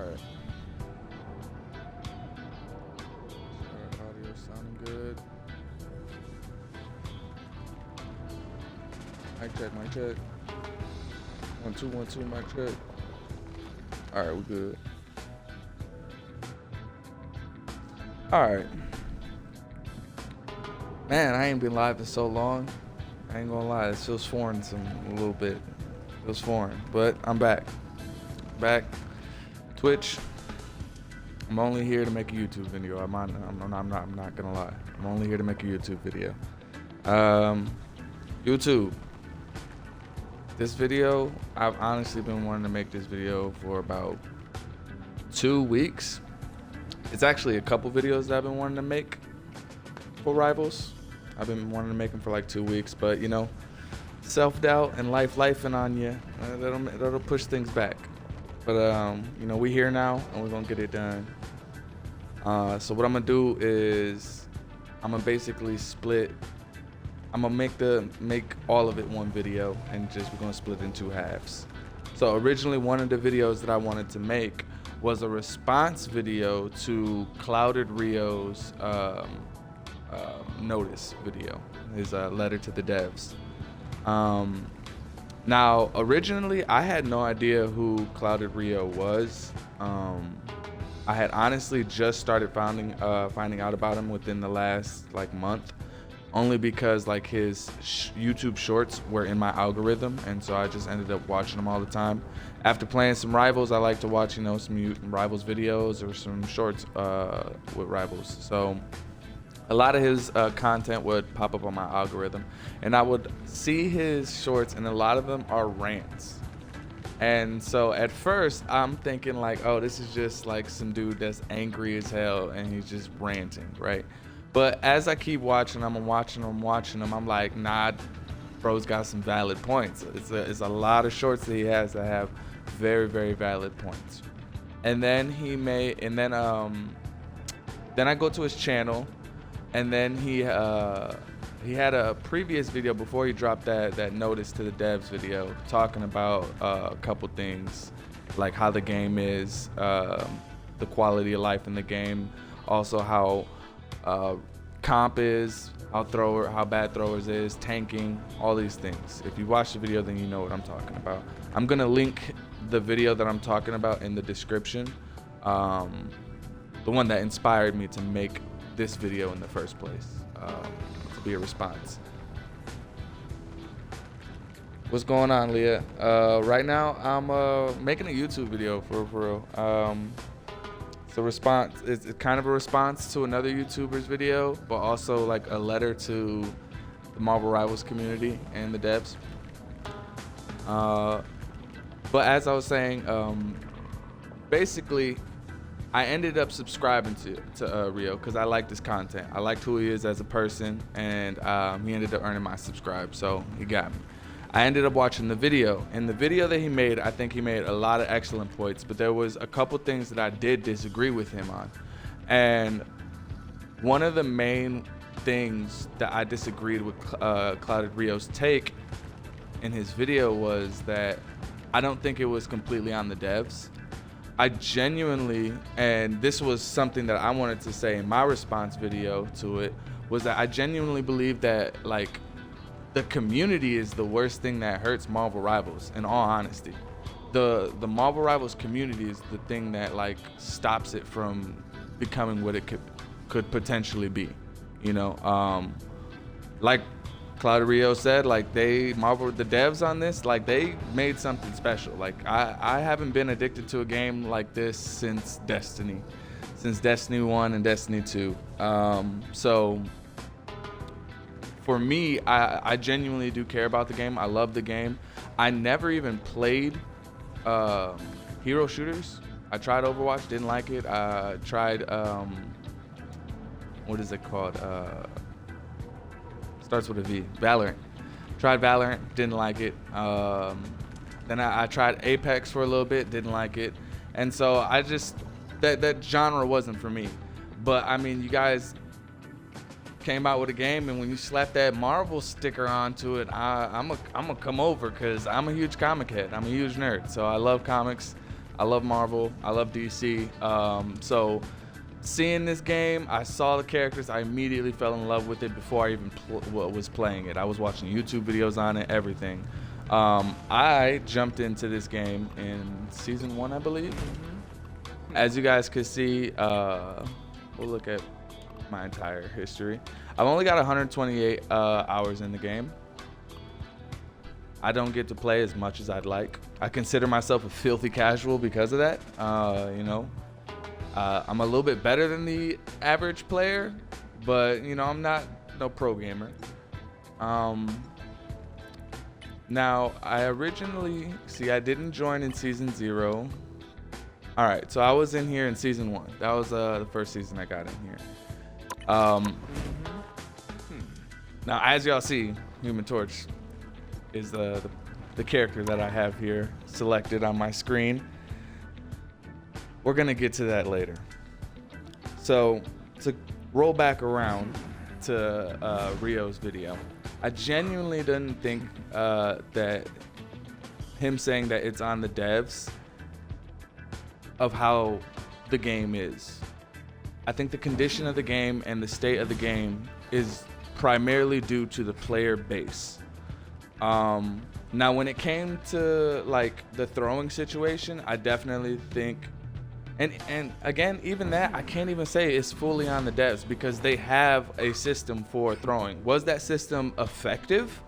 Alright. Audio sounding good. Mic check. 1 2 1 2 mic check. Alright, we good. Alright. Man, I ain't been live in so long. I ain't gonna lie, it feels foreign a little bit. It feels foreign, but I'm back. Twitch. I'm only here to make a YouTube video. I'm not gonna lie. I'm only here to make a YouTube video. YouTube. This video, I've honestly been wanting to make this video for about 2 weeks. It's actually a couple videos that I've been wanting to make for Rivals. I've been wanting to make them for like 2 weeks, but you know, self-doubt and lifing on you, that'll push things back. But you know, we here now and we're gonna get it done. So what I'm gonna do is I'm gonna basically split. I'm gonna make all of it one video, and we're gonna split it in 2 halves. So originally, one of the videos that I wanted to make was a response video to Clouded Rio's notice video, his letter to the devs. Now, originally, I had no idea who Clouded Rio was. I had honestly just started finding out about him within the last month, only because his YouTube shorts were in my algorithm, and so I just ended up watching them all the time. After playing some Rivals, I like to watch some Rivals videos or some shorts with Rivals. So a lot of his content would pop up on my algorithm, and I would see his shorts, and a lot of them are rants. And so at first I'm thinking oh, this is just some dude that's angry as hell and he's just ranting, right? But as I keep watching him, I'm like, nah, bro's got some valid points. It's a lot of shorts that he has that have very, very valid points. And then then I go to his channel, and then he had a previous video before he dropped that notice to the devs video, talking about a couple things, like how the game is, the quality of life in the game, also how comp is, how bad throwers is, tanking, all these things. If you watch the video, then you know what I'm talking about. I'm gonna link the video that I'm talking about in the description, the one that inspired me to make this video in the first place, to be a response. What's going on, Leah? Right now I'm making a YouTube video for real. It's a response. It's kind of a response to another YouTuber's video, but also a letter to the Marvel Rivals community and the devs. But as I was saying, basically, I ended up subscribing to Rio because I liked his content. I liked who he is as a person, and he ended up earning my subscribe, so he got me. I ended up watching the video, and the video that he made, I think he made a lot of excellent points, but there was a couple things that I did disagree with him on. And one of the main things that I disagreed with Clouded Rio's take in his video was that I don't think it was completely on the devs. I genuinely, and this was something that I wanted to say in my response video to it, was that I genuinely believe that the community is the worst thing that hurts Marvel Rivals, in all honesty. The Marvel Rivals community is the thing that stops it from becoming what it could potentially be. You know, like Clouded Rio said, the devs on this, they made something special. I haven't been addicted to a game like this since Destiny 1 and Destiny 2. So for me, I genuinely do care about the game. I love the game. I never even played hero shooters. I tried Overwatch, didn't like it. I tried, what is it called? Starts with a V. Valorant. Tried Valorant, didn't like it. Then I tried Apex for a little bit, didn't like it. And so I just, that genre wasn't for me. But I mean, you guys came out with a game, and when you slap that Marvel sticker onto it, I'm gonna come over, because I'm a huge comic head. I'm a huge nerd, so I love comics. I love Marvel. I love DC. So seeing this game, I saw the characters. I immediately fell in love with it before I even was playing it. I was watching YouTube videos on it, everything. I jumped into this game in season 1, I believe. As you guys could see, we'll look at my entire history. I've only got 128 hours in the game. I don't get to play as much as I'd like. I consider myself a filthy casual because of that. I'm a little bit better than the average player, but I'm not no pro gamer. Now, I originally, I didn't join in season 0. All right, so I was in here in season 1. That was the first season I got in here. Now, as y'all see, Human Torch is the character that I have here selected on my screen. We're gonna get to that later. So to roll back around to Rio's video, I genuinely didn't think that him saying that it's on the devs of how the game is. I think the condition of the game and the state of the game is primarily due to the player base. Now, when it came to like the throwing situation, I definitely think, and again, even that, I can't even say it's fully on the devs because they have a system for throwing. Was that system effective?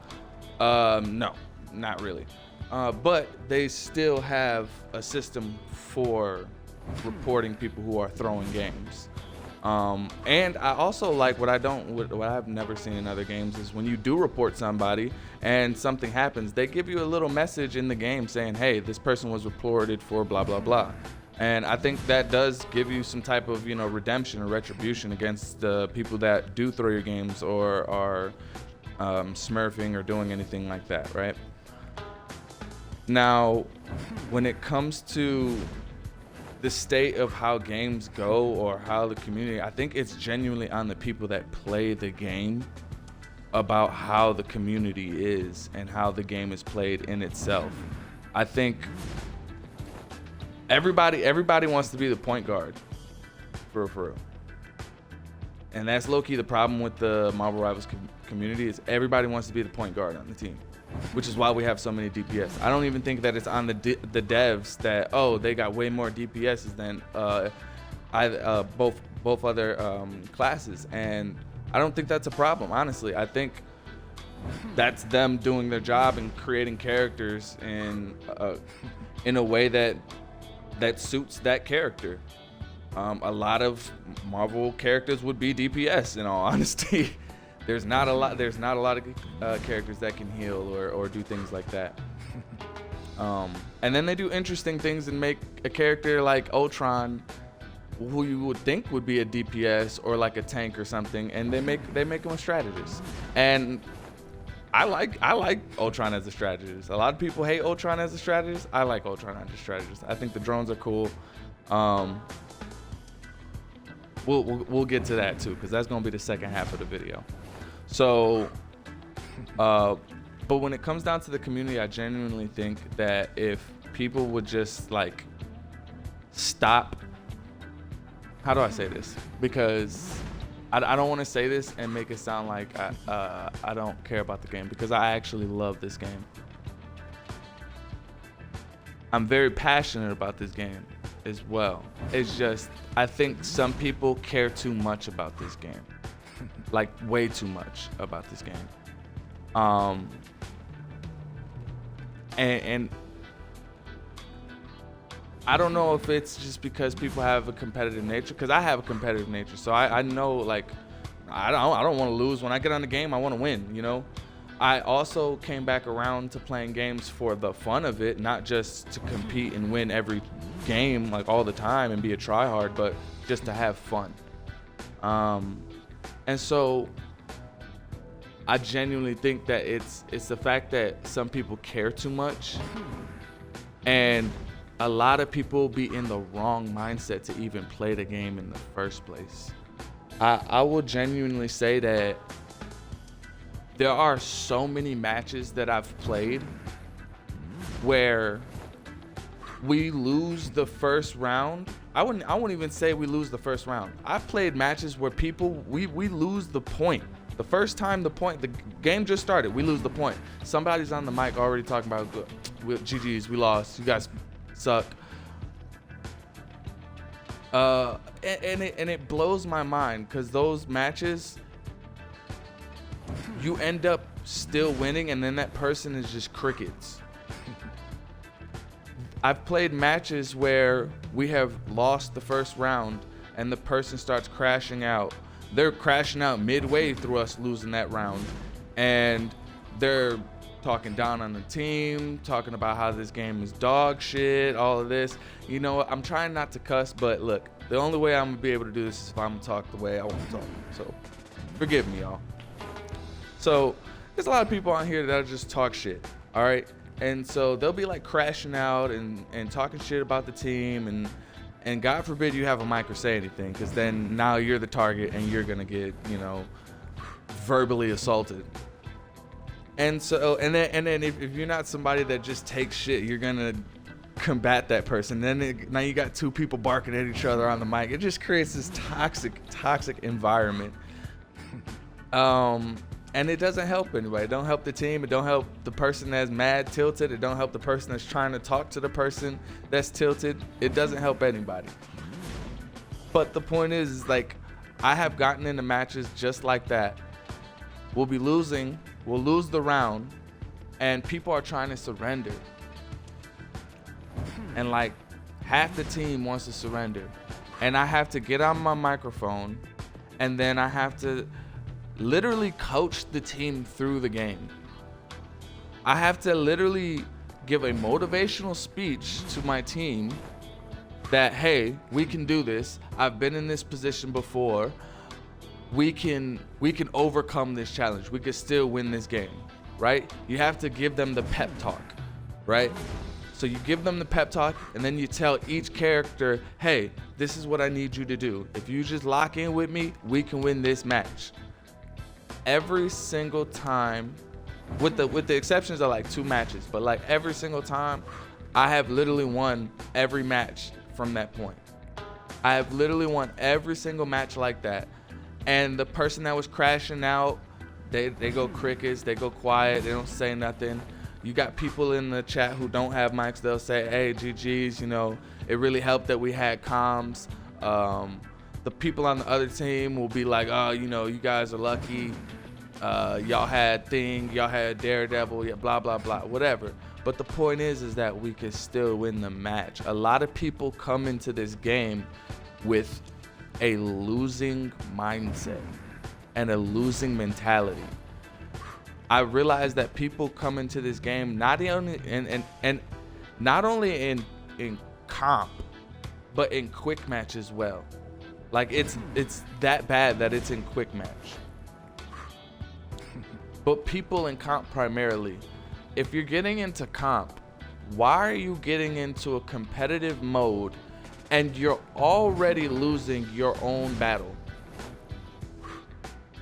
No, not really. But they still have a system for reporting people who are throwing games. And I also like what I've never seen in other games is when you do report somebody and something happens, they give you a little message in the game saying, hey, this person was reported for blah, blah, blah. And I think that does give you some type of, redemption or retribution against the people that do throw your games or are smurfing or doing anything like that, right? Now, when it comes to the state of how games go or how the community, I think it's genuinely on the people that play the game about how the community is and how the game is played in itself. I think everybody wants to be the point guard, for real. And that's low-key the problem with the Marvel Rivals community is everybody wants to be the point guard on the team, which is why we have so many DPS. I don't even think that it's on the devs that, oh, they got way more DPSs than both other classes, and I don't think that's a problem, honestly. I think that's them doing their job and creating characters in a way that suits that character. A lot of Marvel characters would be DPS, in all honesty. There's not a lot of characters that can heal or do things like that. And then they do interesting things and make a character like Ultron, who you would think would be a DPS or like a tank or something, and they make him a strategist. And I like Ultron as a strategist. A lot of people hate Ultron as a strategist. I like Ultron as a strategist. I think the drones are cool. We'll get to that too, because that's gonna be the second half of the video. So, but when it comes down to the community, I genuinely think that if people would just like stop, how do I say this? Because I don't want to say this and make it sound like I don't care about the game, because I actually love this game. I'm very passionate about this game as well. It's just, I think some people care too much about this game. Like way too much about this game. And I don't know if it's just because people have a competitive nature, because I have a competitive nature. So I know, like, I don't want to lose. When I get on the game, I want to win, I also came back around to playing games for the fun of it, not just to compete and win every game like all the time and be a tryhard, but just to have fun. And so I genuinely think that it's the fact that some people care too much, and a lot of people be in the wrong mindset to even play the game in the first place. I will genuinely say that there are so many matches that I've played where we lose the first round. I wouldn't even say we lose the first round. I've played matches where we lose the point. The first time the game just started, we lose the point. Somebody's on the mic already talking about GG's, we lost, you guys suck. And it blows my mind, because those matches, you end up still winning, and then that person is just crickets. I've played matches where we have lost the first round and the person starts crashing out. They're crashing out midway through us losing that round, and they're talking down on the team, talking about how this game is dog shit, all of this. You know what? I'm trying not to cuss, but look, the only way I'm gonna be able to do this is if I'm gonna talk the way I want to talk. So forgive me, y'all. So there's a lot of people on here that just talk shit, all right? And so they'll be like crashing out and talking shit about the team, and God forbid you have a mic or say anything, because then now you're the target and you're gonna get, you know, verbally assaulted. And so and then if you're not somebody that just takes shit, you're gonna combat that person. Then now you got two people barking at each other on the mic. It just creates this toxic environment. And it doesn't help anybody. It don't help the team. It don't help the person that's mad, tilted. It don't help the person that's trying to talk to the person that's tilted. It doesn't help anybody. But the point is like, I have gotten into matches just like that. We'll be losing. We'll lose the round, and people are trying to surrender. And like, half the team wants to surrender. And I have to get on my microphone, and then I have to literally coach the team through the game. I have to literally give a motivational speech to my team that, hey, we can do this. I've been in this position before. We can overcome this challenge. We can still win this game, right? You have to give them the pep talk, right? So you give them the pep talk, and then you tell each character, hey, this is what I need you to do. If you just lock in with me, we can win this match. Every single time, with the exceptions of like 2 matches, but like every single time, I have literally won every match from that point. I have literally won every single match like that. And the person that was crashing out, they go crickets, they go quiet, they don't say nothing. You got people in the chat who don't have mics, they'll say, hey, GG's, you know, it really helped that we had comms. The people on the other team will be like, oh, you know, you guys are lucky. Y'all had Thing, y'all had Daredevil, yeah, blah, blah, blah, whatever. But the point is that we can still win the match. A lot of people come into this game with a losing mindset and a losing mentality. I realize that people come into this game not only in comp, but in quick match as well. Like it's that bad that it's in quick match. But people in comp primarily, if you're getting into comp, why are you getting into a competitive mode and you're already losing your own battle?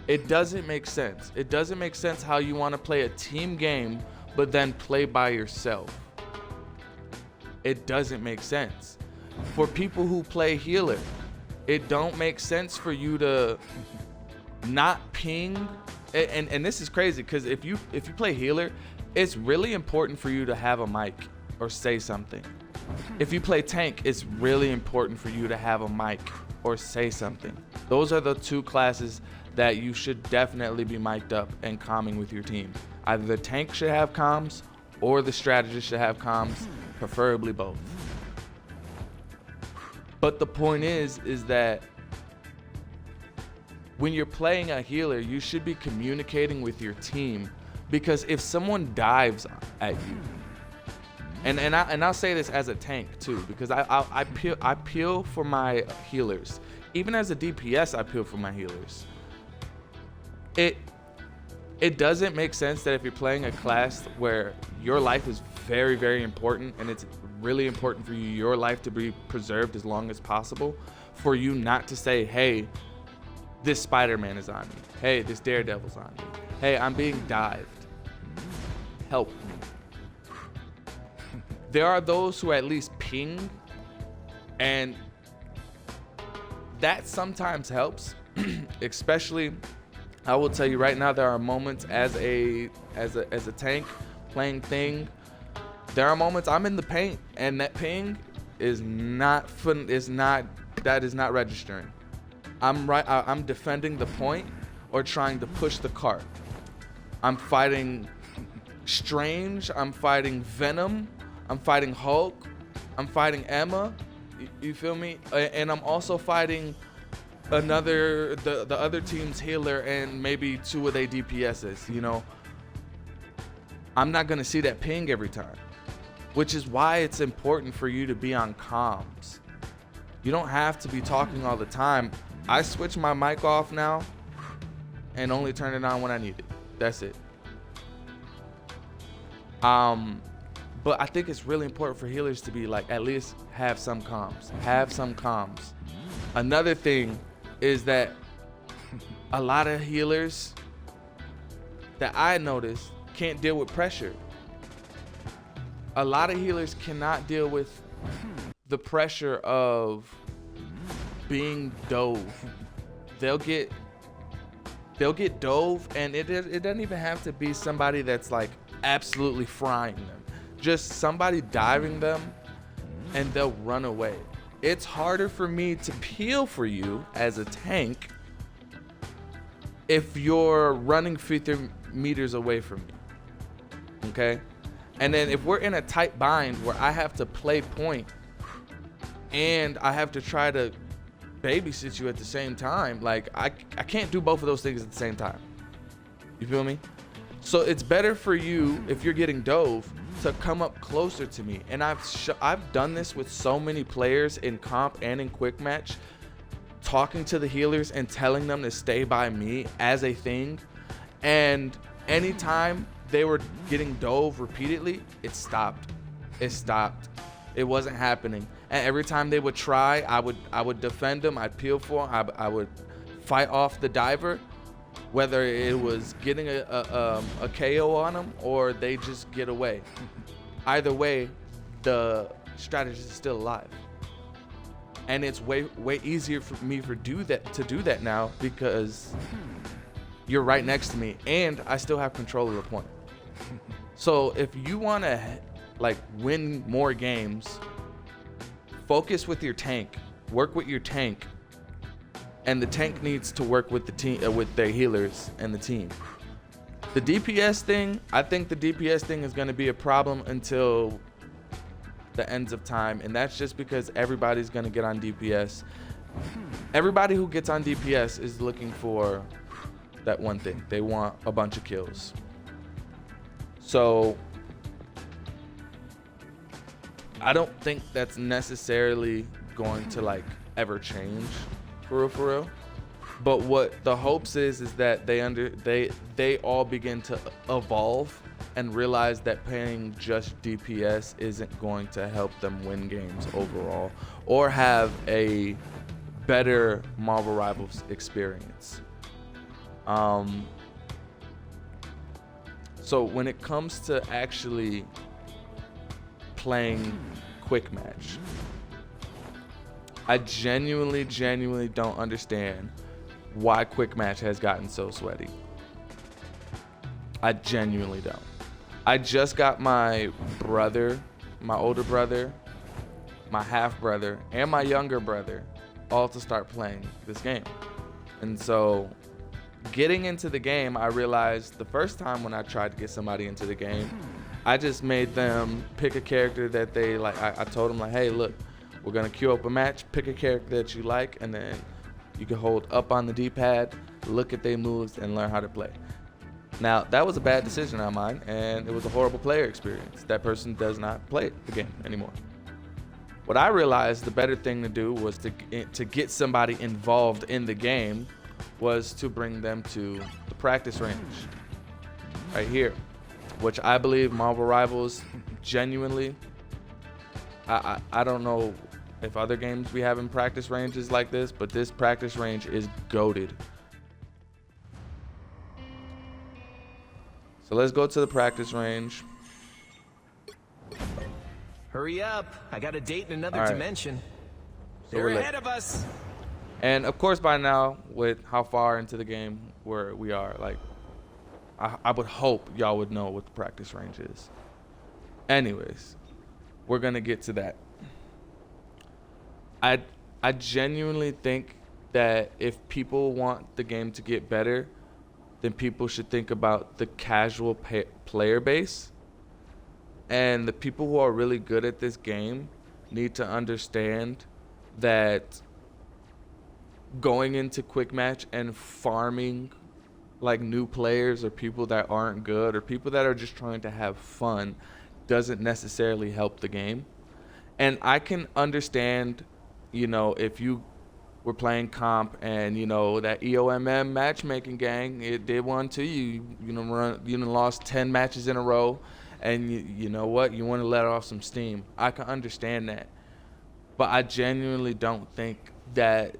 It doesn't make sense. It doesn't make sense how you want to play a team game but then play by yourself. It doesn't make sense. For people who play healer, it don't make sense for you to not ping. And this is crazy, because if you play healer, it's really important for you to have a mic or say something. If you play tank, it's really important for you to have a mic or say something. Those are the 2 classes that you should definitely be mic'd up and calming with your team. Either the tank should have comms or the strategist should have comms, preferably both. But the point is that when you're playing a healer, you should be communicating with your team, because if someone dives at you, and I'll say this as a tank too, because I peel for my healers. Even as a DPS, I peel for my healers. It doesn't make sense that if you're playing a class where your life is very, very important, and it's really important for your life to be preserved as long as possible, for you not to say, hey, this Spider-Man is on me. Hey, this Daredevil's on me. Hey, I'm being dived. Help me. there are those who at least ping, and that sometimes helps. Especially, I will tell you right now, there are moments as a tank playing thing. There are moments I'm in the paint and that ping is not fun. That is not registering. I'm defending the point or trying to push the cart. I'm fighting Strange. I'm fighting Venom. I'm fighting Hulk. I'm fighting Emma. You feel me? And I'm also fighting the other team's healer and maybe 2 of their DPSs. You know, I'm not gonna see that ping every time, which is why it's important for you to be on comms. You don't have to be talking all the time. I switch my mic off now and only turn it on when I need it. That's it. But I think it's really important for healers to be like, at least have some comms. Have some comms. Another thing is that a lot of healers that I noticed can't deal with pressure. A lot of healers cannot deal with the pressure of being dove. They'll get dove, and it doesn't even have to be somebody that's like absolutely frying them. Just somebody diving them and they'll run away. It's harder for me to peel for you as a tank if you're running 50 meters away from me. Okay? And then if we're in a tight bind where I have to play point and I have to try to babysit you at the same time, like I can't do both of those things at the same time. You feel me? So it's better for you, if you're getting dove, to come up closer to me. And I've done this with so many players in comp and in quick match, talking to the healers and telling them to stay by me as a thing. And anytime they were getting dove repeatedly, it stopped. It wasn't happening. And every time they would try, I would defend them. I'd peel for them. I would fight off the diver, whether it was getting a KO on them or they just get away. Either way, the strategist is still alive. And it's way easier for me to do that now because you're right next to me and I still have control of the point. So if you want to like win more games, focus with your tank, work with your tank, and the tank needs to work with the team, with their healers and the team. The DPS thing, I think the DPS thing is going to be a problem until the ends of time, and that's just because everybody's going to get on DPS. Everybody who gets on DPS is looking for that one thing. They want a bunch of kills. So I don't think that's necessarily going to like ever change for real. But what the hopes is that they all begin to evolve and realize that playing just DPS isn't going to help them win games overall or have a better Marvel Rivals experience. So when it comes to actually playing quick match, I genuinely don't understand why quick match has gotten so sweaty. I genuinely don't. I just got my brother, my older brother, my half brother, and my younger brother all to start playing this game. And so getting into the game, I realized the first time when I tried to get somebody into the game, I just made them pick a character that they like. I told them like, hey, look, we're gonna queue up a match, pick a character that you like, and then you can hold up on the D-pad, look at their moves, and learn how to play. Now, that was a bad decision on mine, and it was a horrible player experience. That person does not play the game anymore. What I realized the better thing to do was to get somebody involved in the game was to bring them to the practice range right here, which I believe Marvel Rivals genuinely, I don't know if other games we have in practice ranges like this, but this practice range is goated. So let's go to the practice range. Hurry up. I got a date in another All right. dimension. So They're we're ahead of us. And of course, by now, with how far into the game we are, like, I would hope y'all would know what the practice range is. Anyways, we're gonna get to that. I genuinely think that if people want the game to get better, then people should think about the casual player base. And the people who are really good at this game need to understand that going into quick match and farming like new players or people that aren't good or people that are just trying to have fun doesn't necessarily help the game. And I can understand, if you were playing comp and that EOMM matchmaking gang, it did one to you. Lost 10 matches in a row, and you know what? You want to let off some steam. I can understand that, but I genuinely don't think that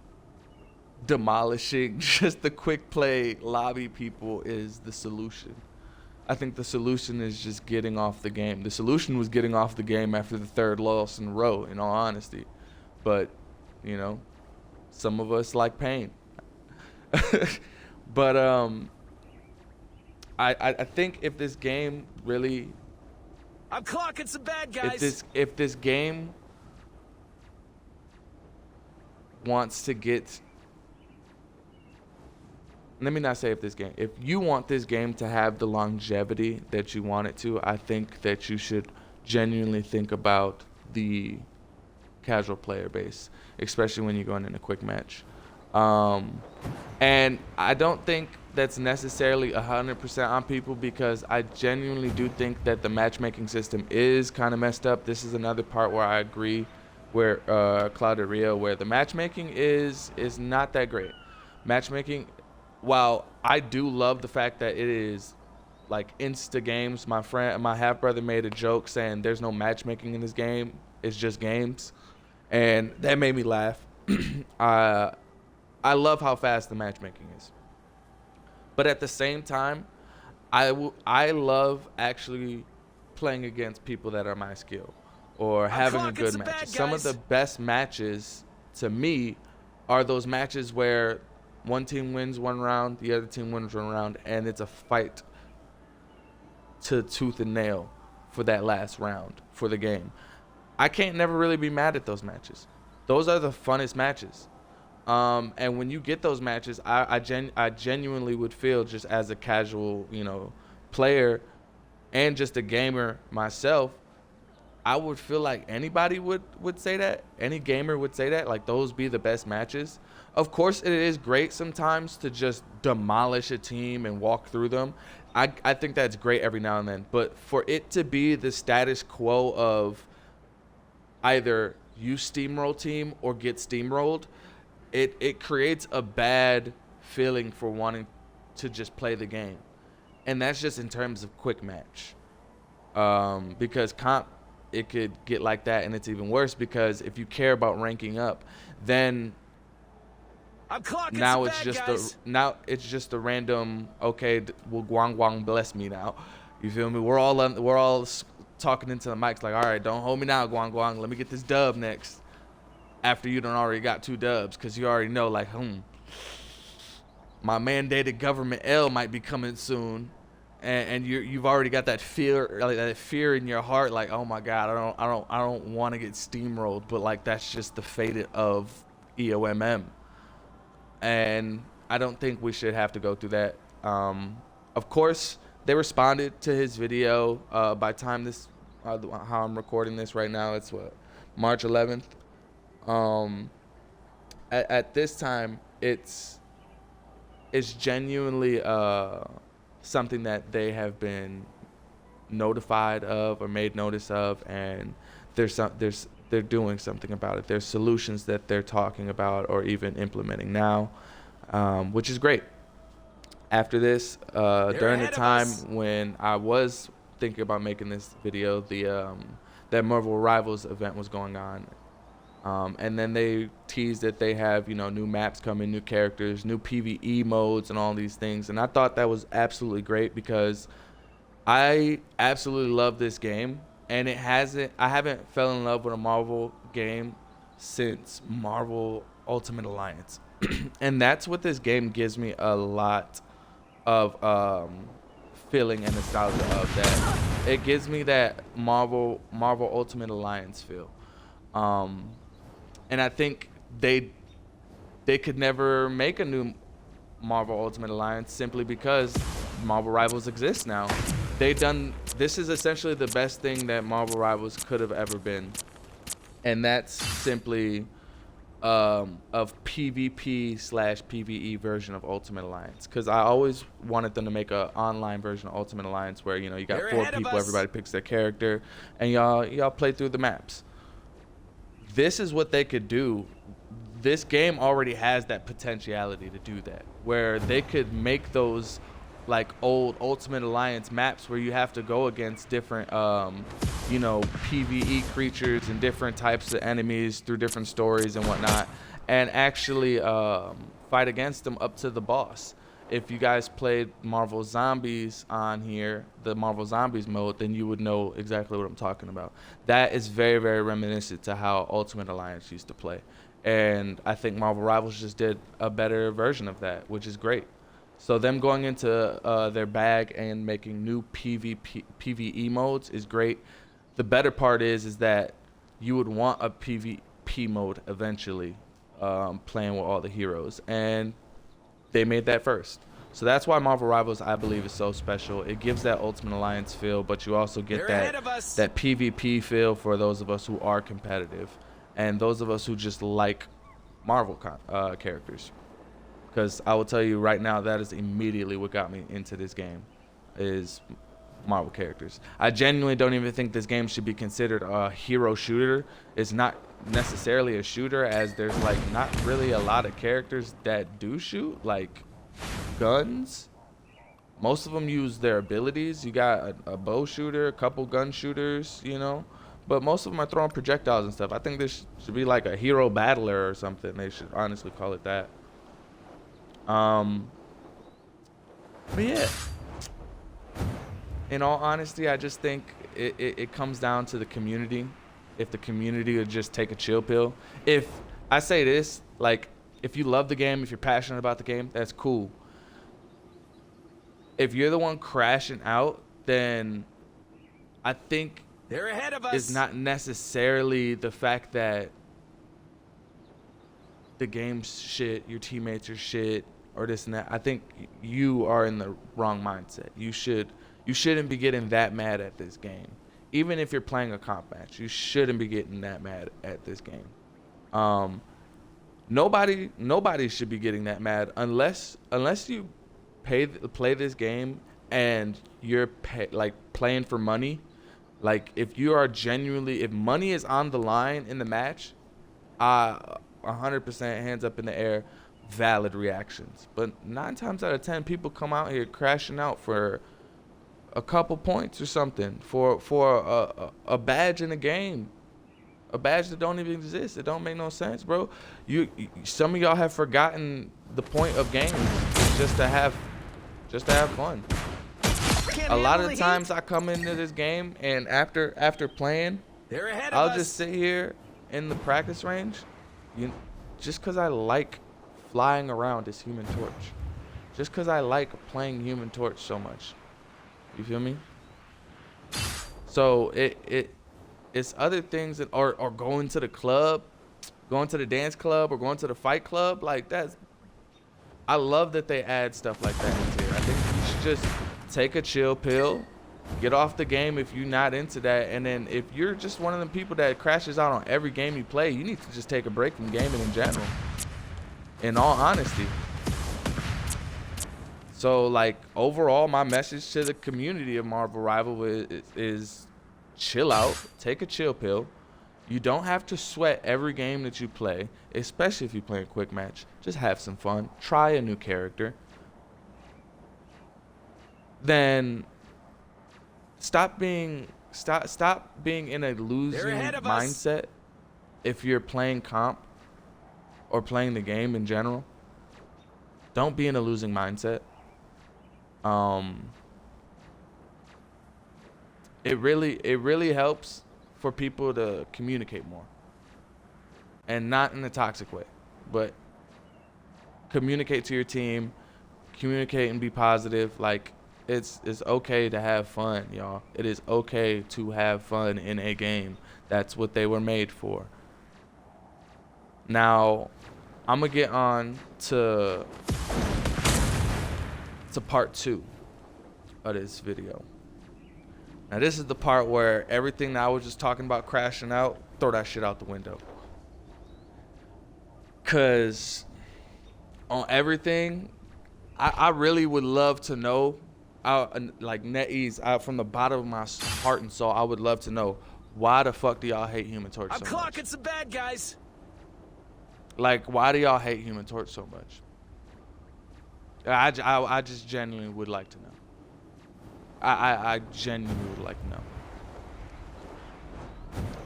demolishing just the quick play lobby people is the solution. I think the solution is just getting off the game. The solution was getting off the game after the third loss in a row, in all honesty. But, some of us like pain. But I think if this game really, I'm clocking some bad guys. if this game wants to get, let me not say if you want this game to have the longevity that you want it to, I think that you should genuinely think about the casual player base, especially when you're going in a quick match. And I don't think that's necessarily 100% on people, because I genuinely do think that the matchmaking system is kind of messed up. This is another part where I agree where Claudia Rio, where the matchmaking is not that great. Matchmaking, while I do love the fact that it is like insta games, my half brother made a joke saying there's no matchmaking in this game, it's just games, and that made me laugh. I love how fast the matchmaking is, but at the same time, I love actually playing against people that are my skill or having a good match. Some of the best matches to me are those matches where one team wins one round, the other team wins one round, and it's a fight to tooth and nail for that last round for the game. I can't never really be mad at those matches. Those are the funnest matches. And when you get those matches, I genuinely would feel, just as a casual, player and just a gamer myself, I would feel like anybody would say that. Any gamer would say that, like those be the best matches. Of course, it is great sometimes to just demolish a team and walk through them. I think that's great every now and then. But for it to be the status quo of either you steamroll team or get steamrolled, it creates a bad feeling for wanting to just play the game. And that's just in terms of quick match. Because comp, it could get like that, and it's even worse because if you care about ranking up, then now it's just a random, okay, well, Guang bless me now. You feel me? We're all talking into the mics like, all right, don't hold me now, Guang. Let me get this dub next. After you done already got 2 dubs, because you already know, like, my mandated government L might be coming soon, and you've already got that fear in your heart, like, oh my God, I don't want to get steamrolled, but like that's just the fate of EOMM, and I don't think we should have to go through that. Of course, they responded to his video. By time this, how I'm recording this right now, it's March 11th. At this time, it's genuinely something that they have been notified of or made notice of, and they're doing something about it. There's solutions that they're talking about or even implementing now, which is great. After this, during the time when I was thinking about making this video, that Marvel Rivals event was going on. And then they teased that they have, new maps coming, new characters, new PvE modes, and all these things. And I thought that was absolutely great because I absolutely love this game. and I haven't fell in love with a Marvel game since Marvel Ultimate Alliance. And that's what this game gives me a lot of feeling and nostalgia of. That it gives me that Marvel Ultimate Alliance feel. And I think they could never make a new Marvel Ultimate Alliance simply because Marvel Rivals exists now. This is essentially the best thing that Marvel Rivals could have ever been, and that's simply of PvP/PvE version of Ultimate Alliance. Because I always wanted them to make an online version of Ultimate Alliance where, you know, you got 4 people, everybody picks their character, and y'all play through the maps. This is what they could do. This game already has that potentiality to do that, where they could make those like old Ultimate Alliance maps where you have to go against different you know, PvE creatures and different types of enemies through different stories and whatnot, and actually fight against them up to the boss. If you guys played Marvel Zombies on here, the Marvel Zombies mode, then you would know exactly what I'm talking about. That is very, very reminiscent to how Ultimate Alliance used to play. And I think Marvel Rivals just did a better version of that, which is great. So them going into their bag and making new PvE modes is great. The better part is that you would want a PvP mode eventually, playing with all the heroes, and they made that first. So that's why Marvel Rivals, I believe, is so special. It gives that Ultimate Alliance feel, but you also get that PvP feel for those of us who are competitive, and those of us who just like Marvel characters. Because I will tell you right now, that is immediately what got me into this game, is Marvel characters. I genuinely don't even think this game should be considered a hero shooter. It's not necessarily a shooter, as there's like not really a lot of characters that do shoot, like guns. Most of them use their abilities. You got a bow shooter, a couple gun shooters, you know, but most of them are throwing projectiles and stuff. I think this should be like a hero battler or something. They should honestly call it that. But yeah, in all honesty, I just think it comes down to the community. If the community would just take a chill pill. If I say this, like, if you love the game, if you're passionate about the game, that's cool. If you're the one crashing out, then I think they're ahead of us. It's not necessarily the fact that the game's shit, your teammates are shit, or this and that. I think you are in the wrong mindset. You shouldn't be getting that mad at this game. Even if you're playing a comp match, you shouldn't be getting that mad at this game. Nobody should be getting that mad unless you play this game and you're playing for money. Like, if you are genuinely, if money is on the line in the match, 100% hands up in the air, valid reactions. But 9 times out of 10, people come out here crashing out for a couple points or something, for a badge in a game, a badge that don't even exist. It don't make no sense, bro. Some of y'all have forgotten the point of games. It's just to have fun. A lot of the times I come into this game, and after playing, I'll just sit here in the practice range, just because I like flying around as Human Torch, just because I like playing Human Torch so much. You feel me? So it's other things that or going to the club, going to the dance club, or going to the fight club. Like, I love that they add stuff like that into here. I think you should just take a chill pill, get off the game if you're not into that, and then if you're just one of them people that crashes out on every game you play, you need to just take a break from gaming in general, in all honesty. So, like, overall, my message to the community of Marvel Rival is chill out, take a chill pill. You don't have to sweat every game that you play, especially if you play a quick match. Just have some fun, try a new character. Then stop being in a losing mindset if you're playing comp or playing the game in general. Don't be in a losing mindset. it really helps for people to communicate more, and not in a toxic way, but communicate to your team, communicate and be positive. Like, it's okay to have fun, y'all. It is okay to have fun in a game. That's what they were made for. Now, I'm gonna get on to part 2 of this video. Now, this is the part where everything that I was just talking about crashing out, throw that shit out the window. Cause on everything, I really would love to know, like NetEase, from the bottom of my heart and soul, I would love to know, why the fuck do y'all hate Human Torch so much? I'm clocking some bad guys. Like, why do y'all hate Human Torch so much? I just genuinely would like to know. I genuinely would like to know.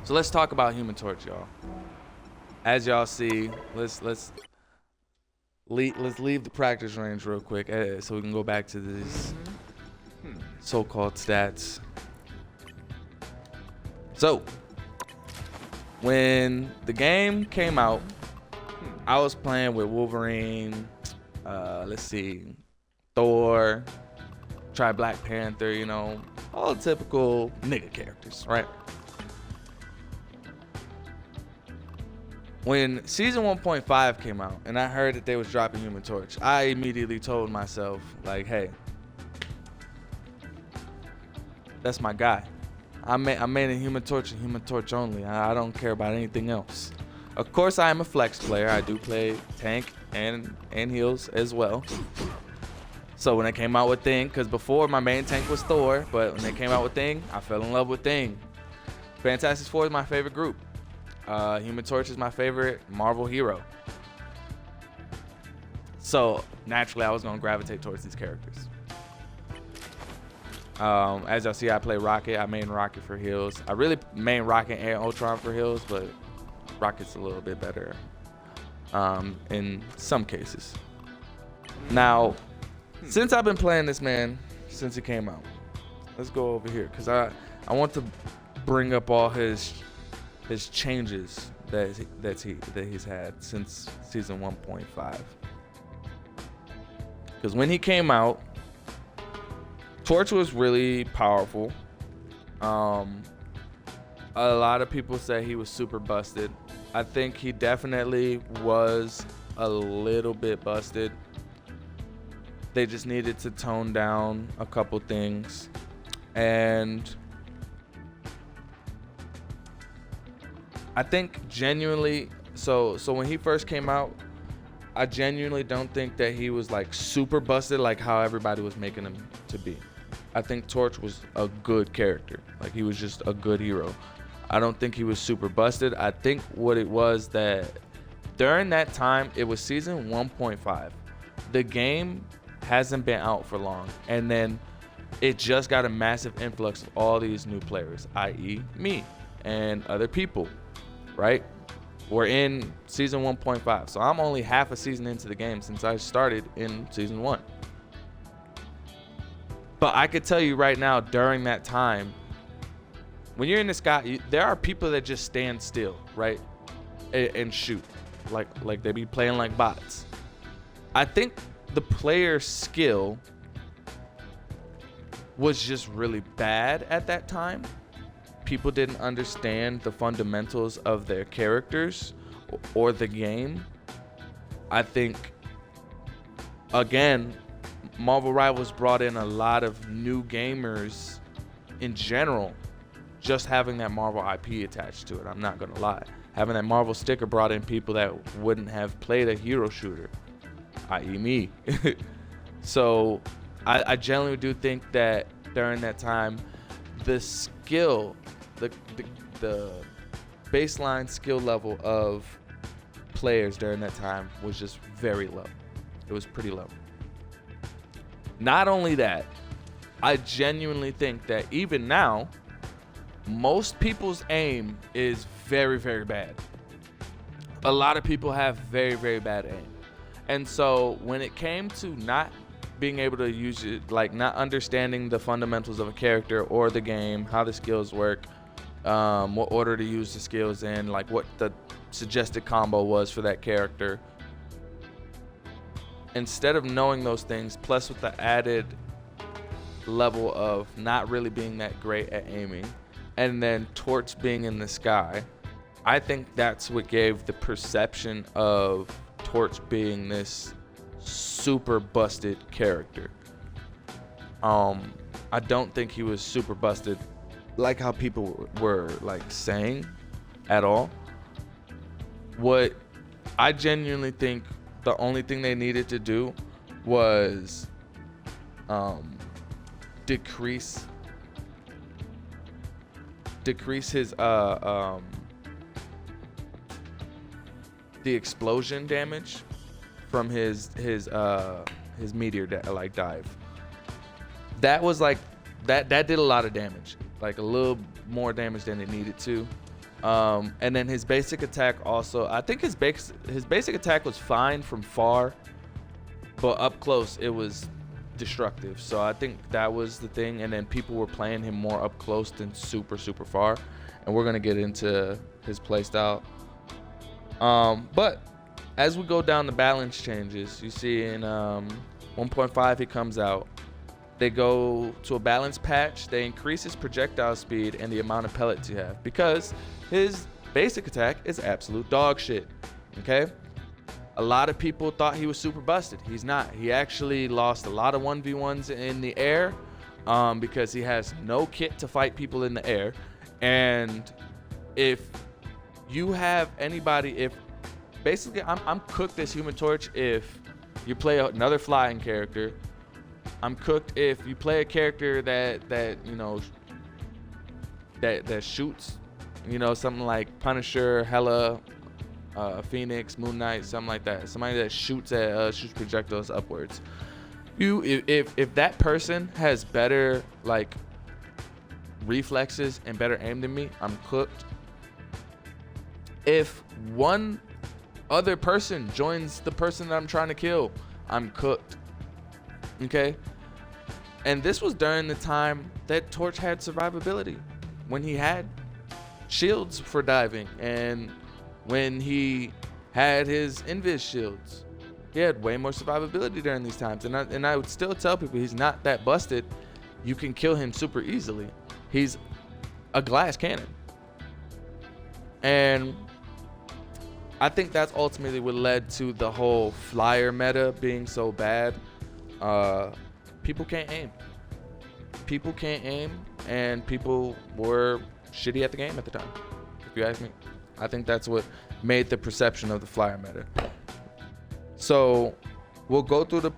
So let's talk about Human Torch, y'all. As y'all see, let's leave the practice range real quick, so we can go back to these so-called stats. So, when the game came out, I was playing with Wolverine, let's see, Thor, try Black Panther, you know, all typical nigga characters, right? When season 1.5 came out and I heard that they was dropping Human Torch, I immediately told myself, like, hey, that's my guy. I'm made in Human Torch and Human Torch only. I don't care about anything else. Of course, I am a flex player. I do play tank and heals as well. So when they came out with Thing, because before my main tank was Thor, but when they came out with Thing, I fell in love with Thing. Fantastic Four is my favorite group. Human Torch is my favorite Marvel hero. So naturally, I was gonna gravitate towards these characters. As y'all see, I play Rocket. I main Rocket for heals. I really main Rocket and Ultron for heals, but Rocket's a little bit better in some cases. Now, since I've been playing this man since he came out, let's go over here because I want to bring up all his changes that he's had since season 1.5. Because when he came out, Torch was really powerful. A lot of people say he was super busted. I think he definitely was a little bit busted. They just needed to tone down a couple things. And I think genuinely, so when he first came out, I genuinely don't think that he was like super busted like how everybody was making him to be. I think Torch was a good character. Like, he was just a good hero. I don't think he was super busted. I think what it was that during that time, it was season 1.5. The game hasn't been out for long. And then it just got a massive influx of all these new players, i.e. me and other people, right? We're in season 1.5. So I'm only half a season into the game since I started in season 1. But I could tell you right now, during that time, when you're in the sky, there are people that just stand still, right, and shoot, like they be playing like bots. I think the player skill was just really bad at that time. People didn't understand the fundamentals of their characters or the game. I think, again, Marvel Rivals brought in a lot of new gamers in general, just having that Marvel IP attached to it. I'm not gonna lie. Having that Marvel sticker brought in people that wouldn't have played a hero shooter, i.e. me. So I genuinely do think that during that time, the skill, the baseline skill level of players during that time was just very low. It was pretty low. Not only that, I genuinely think that even now, most people's aim is very, very bad. A lot of people have very, very bad aim. And so when it came to not being able to use it, like not understanding the fundamentals of a character or the game, how the skills work, what order to use the skills in, like what the suggested combo was for that character. Instead of knowing those things, plus with the added level of not really being that great at aiming, and then Torch being in the sky, I think that's what gave the perception of Torch being this super busted character. I don't think he was super busted like how people were like saying at all. What I genuinely think the only thing they needed to do was decrease his the explosion damage from his meteor dive. That was like that did a lot of damage, like a little more damage than it needed to. And then his basic attack also, I think his basic attack was fine from far, but up close it was destructive. So I think that was the thing. And then people were playing him more up close than super far, and we're gonna get into his playstyle. But as we go down the balance changes, you see in 1.5 he comes out. They go to a balance patch. They increase his projectile speed and the amount of pellets you have, because his basic attack is absolute dog shit. Okay? A lot of people thought he was super busted. He's not. He actually lost a lot of 1v1s in the air because he has no kit to fight people in the air. And if you have anybody, if basically I'm cooked as Human Torch if you play another flying character. I'm cooked if you play a character that you know that shoots, you know, something like Punisher, Hela, Phoenix, Moon Knight, something like that. Somebody that shoots projectiles upwards. If that person has better like reflexes and better aim than me, I'm cooked. If one other person joins the person that I'm trying to kill, I'm cooked. Okay? And this was during the time that Torch had survivability, when he had shields for diving, and when he had his invis shields. He had way more survivability during these times. And I would still tell people he's not that busted. You can kill him super easily. He's a glass cannon. And I think that's ultimately what led to the whole flyer meta being so bad. People can't aim. People can't aim, and people were shitty at the game at the time, if you ask me. I think that's what made the perception of the flyer meta. So we'll go through the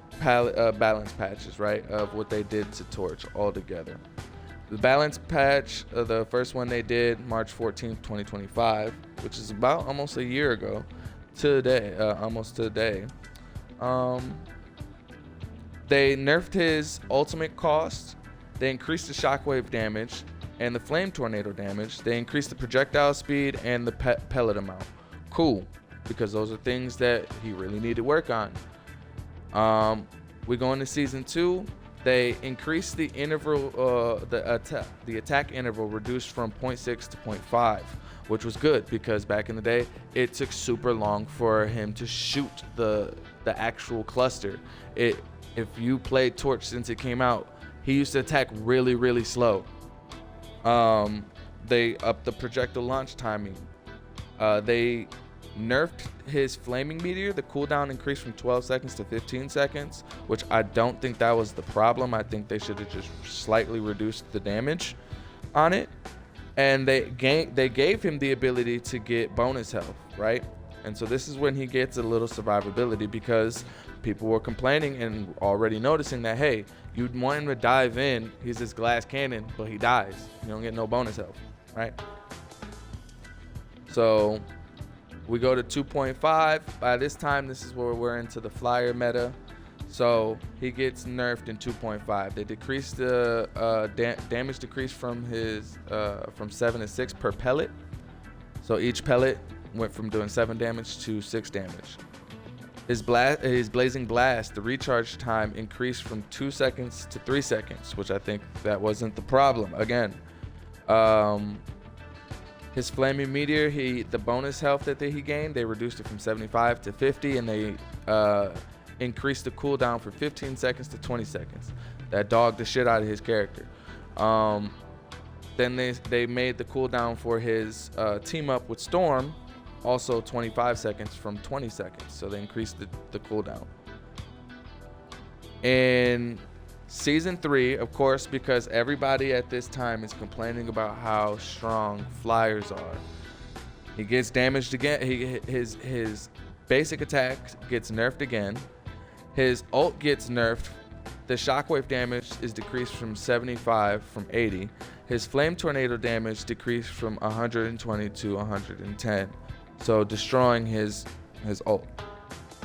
balance patches, right, of what they did to Torch altogether. The balance patch, the first one they did March 14th, 2025, which is about almost a year ago today, almost today. They nerfed his ultimate cost. They increased the shockwave damage and the flame tornado damage. They increased the projectile speed and the pellet amount. Cool, because those are things that he really needed work on. We go into season 2. They increased the interval, the attack interval reduced from 0.6 to 0.5, which was good because back in the day it took super long for him to shoot the actual cluster. If you played Torch since it came out, he used to attack really slow. They upped the projectile launch timing. They nerfed his flaming meteor. The cooldown increased from 12 seconds to 15 seconds, which I don't think that was the problem. I think they should have just slightly reduced the damage on it. And they gave him the ability to get bonus health, right? And so this is when he gets a little survivability, because people were complaining and already noticing that, hey, you'd want him to dive in. He's this glass cannon, but he dies. You don't get no bonus health, right? So we go to 2.5. By this time, this is where we're into the flyer meta. So he gets nerfed in 2.5. They decreased the damage decrease from his from 7 to 6 per pellet. So each pellet went from doing 7 damage to 6 damage. His Blazing Blast, the recharge time increased from 2 seconds to 3 seconds, which I think that wasn't the problem. Again, his Flaming Meteor, the bonus health that he gained, they reduced it from 75 to 50, and they increased the cooldown from 15 seconds to 20 seconds. That dogged the shit out of his character. Then they made the cooldown for his team up with Storm also 25 seconds from 20 seconds. So they increased the cooldown. In Season 3, of course, because everybody at this time is complaining about how strong Flyers are, he gets damaged again. His basic attack gets nerfed again. His ult gets nerfed. The shockwave damage is decreased from 75 from 80. His flame tornado damage decreased from 120 to 110. So destroying his ult,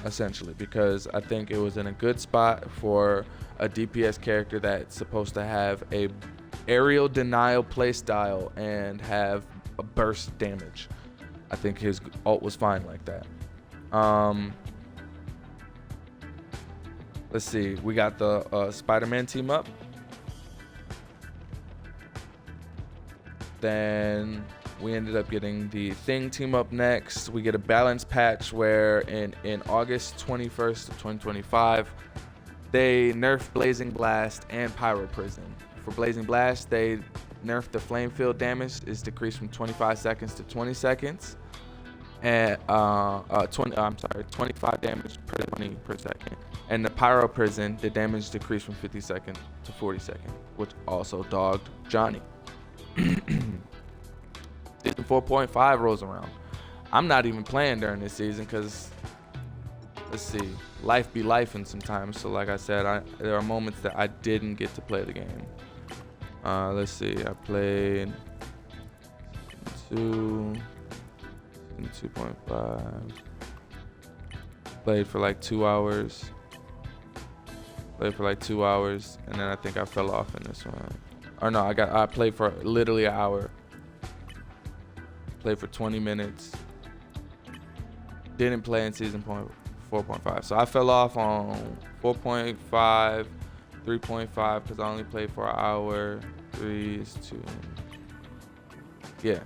essentially, because I think it was in a good spot for a DPS character that's supposed to have a aerial denial playstyle and have a burst damage. I think his ult was fine like that. Let's see, we got the Spider-Man team up. Then we ended up getting the Thing team up next. We get a balance patch where in August 21st of 2025, they nerfed Blazing Blast and Pyro Prison. For Blazing Blast, they nerfed the flame field damage is decreased from 25 seconds to 20 seconds. And 25 damage per 20 per second. And the Pyro Prison, the damage decreased from 50 seconds to 40 seconds, which also dogged Johnny. Season 4.5 rolls around. I'm not even playing during this season because, let's see, life be lifing sometimes. So like I said, there are moments that I didn't get to play the game. Let's see, I played 2.5. Played for like 2 hours. And then I think I fell off in this one. Or no, I played for literally an hour. Played for 20 minutes. Didn't play in season 4.5. So I fell off on 4.5, 3.5 because I only played for an hour. 3 is 2. Yeah.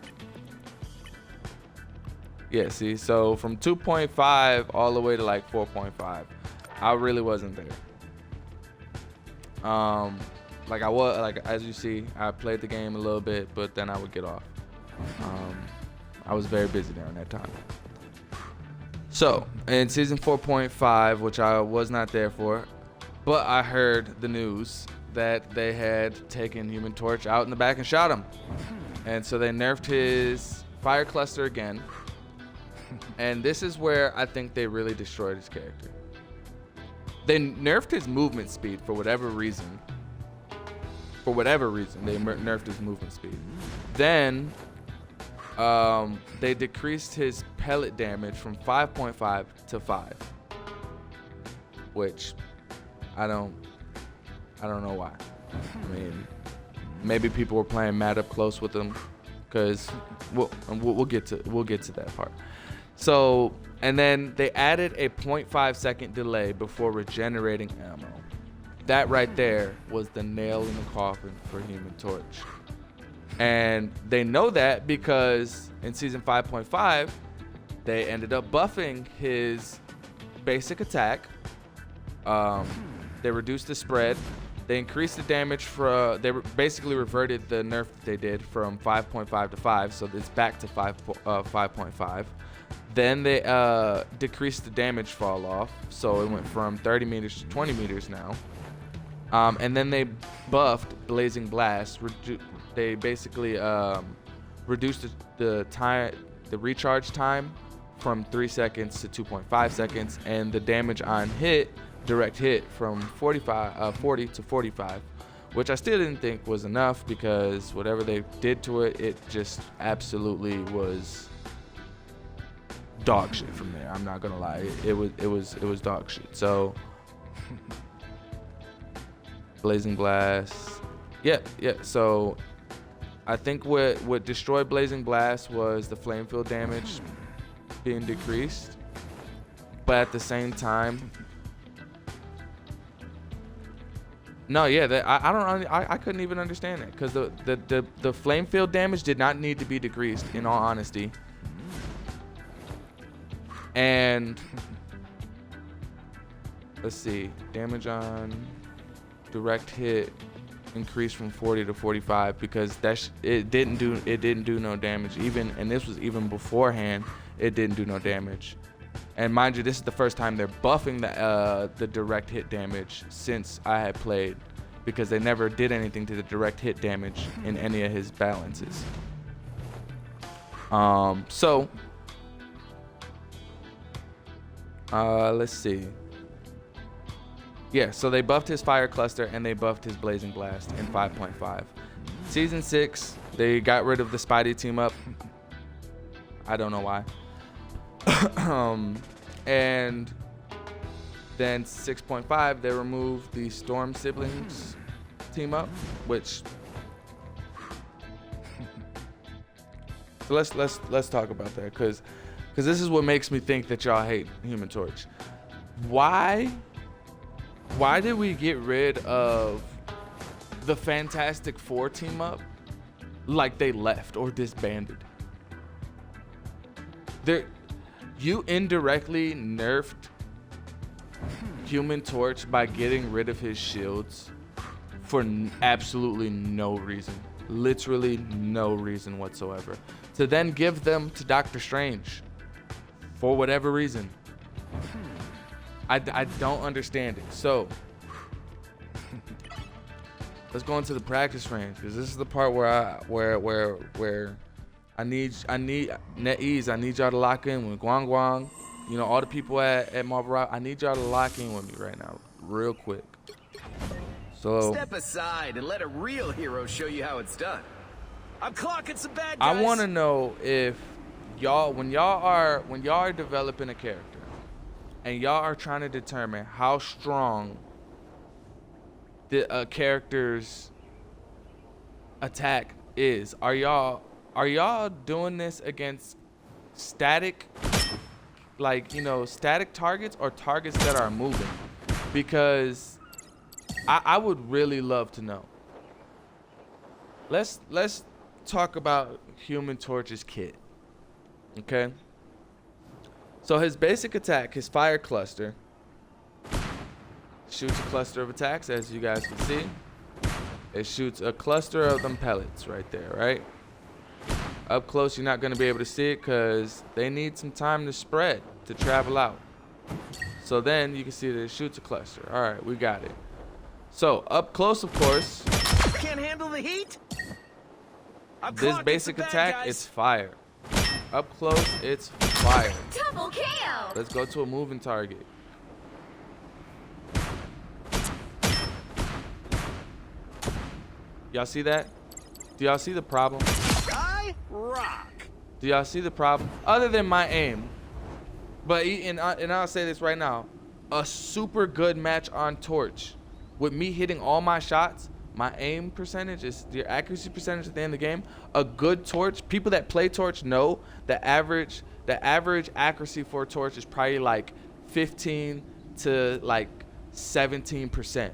Yeah, see, so from 2.5 all the way to like 4.5, I really wasn't there. Like I was, like as you see, I played the game a little bit, but then I would get off. I was very busy during that time. So in season 4.5, which I was not there for, but I heard the news that they had taken Human Torch out in the back and shot him, and so they nerfed his fire cluster again. And this is where I think they really destroyed his character. They nerfed his movement speed for whatever reason. They nerfed his movement speed. Then they decreased his pellet damage from 5.5 to 5, which I don't know why. I mean, maybe people were playing mad up close with him, because we'll get to that part. So, and then they added a 0.5 second delay before regenerating ammo. That right there was the nail in the coffin for Human Torch. And they know that because in season 5.5, they ended up buffing his basic attack. They reduced the spread. They increased the damage they basically reverted the nerf that they did from 5.5 to 5, so it's back to 5.5. Then they decreased the damage fall off, so it went from 30 meters to 20 meters now. And then they buffed Blazing Blast. They basically reduced the recharge time from 3 seconds to 2.5 seconds, and the damage on direct hit from 40 to 45, which I still didn't think was enough, because whatever they did to it, it just absolutely was dog shit from there. I'm not gonna lie, it was dog shit. So Blazing Blast, yeah. So I think what destroyed Blazing Blast was the flame field damage being decreased. but at the same time, no, yeah, I couldn't even understand it because the flame field damage did not need to be decreased, in all honesty. And let's see, damage on direct hit increased from 40 to 45 because it didn't do no damage, even, and this was even beforehand. It didn't do no damage. And mind you, this is the first time they're buffing the direct hit damage since I had played, because they never did anything to the direct hit damage in any of his balances. So let's see. Yeah, so they buffed his fire cluster and they buffed his blazing blast in 5.5. Season 6, they got rid of the Spidey team up. I don't know why. And then 6.5, they removed the Storm siblings team up, which, so let's talk about that, because this is what makes me think that y'all hate Human Torch. Why did we get rid of the Fantastic Four team up like they left or disbanded? You indirectly nerfed Human Torch by getting rid of his shields for absolutely no reason. Literally no reason whatsoever. To then give them to Doctor Strange for whatever reason. I don't understand it. So let's go into the practice range, because this is the part where I need NetEase. I need y'all to lock in with Guang. You know, all the people at Marvel Rock. I need y'all to lock in with me right now, real quick. So step aside and let a real hero show you how it's done. I'm clocking some bad guys. I want to know if y'all, when y'all are developing a character, and y'all are trying to determine how strong the character's attack is, are y'all doing this against static, like, you know, static targets or targets that are moving? Because I would really love to know. Let's talk about Human Torch's kit. Okay? So his basic attack, his fire cluster, shoots a cluster of attacks, as you guys can see. It shoots a cluster of them pellets right there, right? Up close, you're not going to be able to see it because they need some time to spread, to travel out. So then you can see that it shoots a cluster. All right, we got it. So up close, of course, can't handle the heat. This basic attack, it's fire. Up close, it's fire. Double kill. Let's go to a moving target. Y'all see that? Do y'all see the problem? I rock. Do y'all see the problem? Other than my aim. But, and I'll say this right now. A super good match on Torch. With me hitting all my shots, my aim percentage is your accuracy percentage at the end of the game. A good Torch, people that play Torch know the average accuracy for a Torch is probably like 15 to like 17%.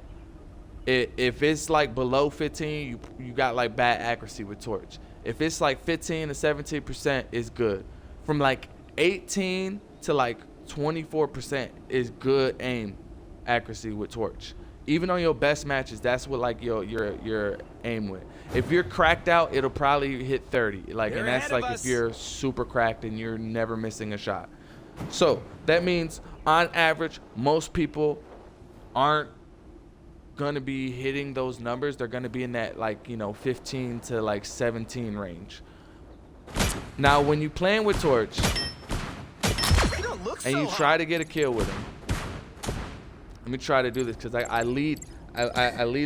If it's like below 15, you got like bad accuracy with Torch. If it's like 15 to 17% is good. From like 18 to like 24% is good aim accuracy with Torch. Even on your best matches, that's what like your aim with. If you're cracked out, it'll probably hit 30. Like, and that's like if you're super cracked and you're never missing a shot. So that means on average, most people aren't gonna be hitting those numbers. They're gonna be in that, like, you know, 15 to like 17 range. Now when you playing with Torch and you try to get a kill with him, let me try to do this because I lead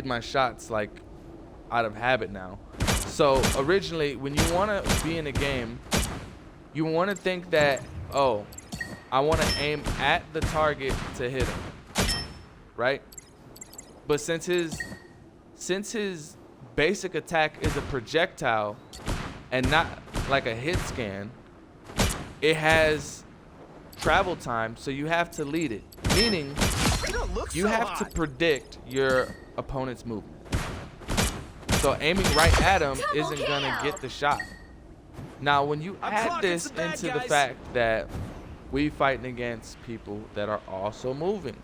my shots like out of habit now. So originally, when you want to be in a game, you want to think that, oh, I want to aim at the target to hit him, right? But since his basic attack is a projectile and not like a hit scan, it has travel time, so you have to lead it. Meaning, You don't look you so have hot. to predict your opponent's movement. So aiming right at him isn't gonna get the shot. Now, when you I'm add clocking this some bad into the guys. fact that we fighting against people that are also moving.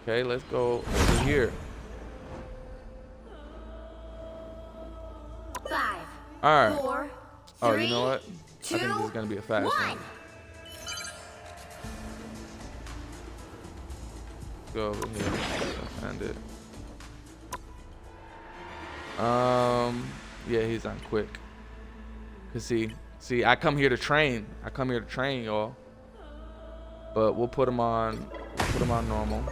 Okay, let's go over here. 5, All right. 4, Oh, 3, you know what? I 2, think this is gonna be a fast 1. one. Go over here. Let's end it. Yeah, he's on quick. Cause see, I come here to train. I come here to train, y'all. But we'll put him on normal.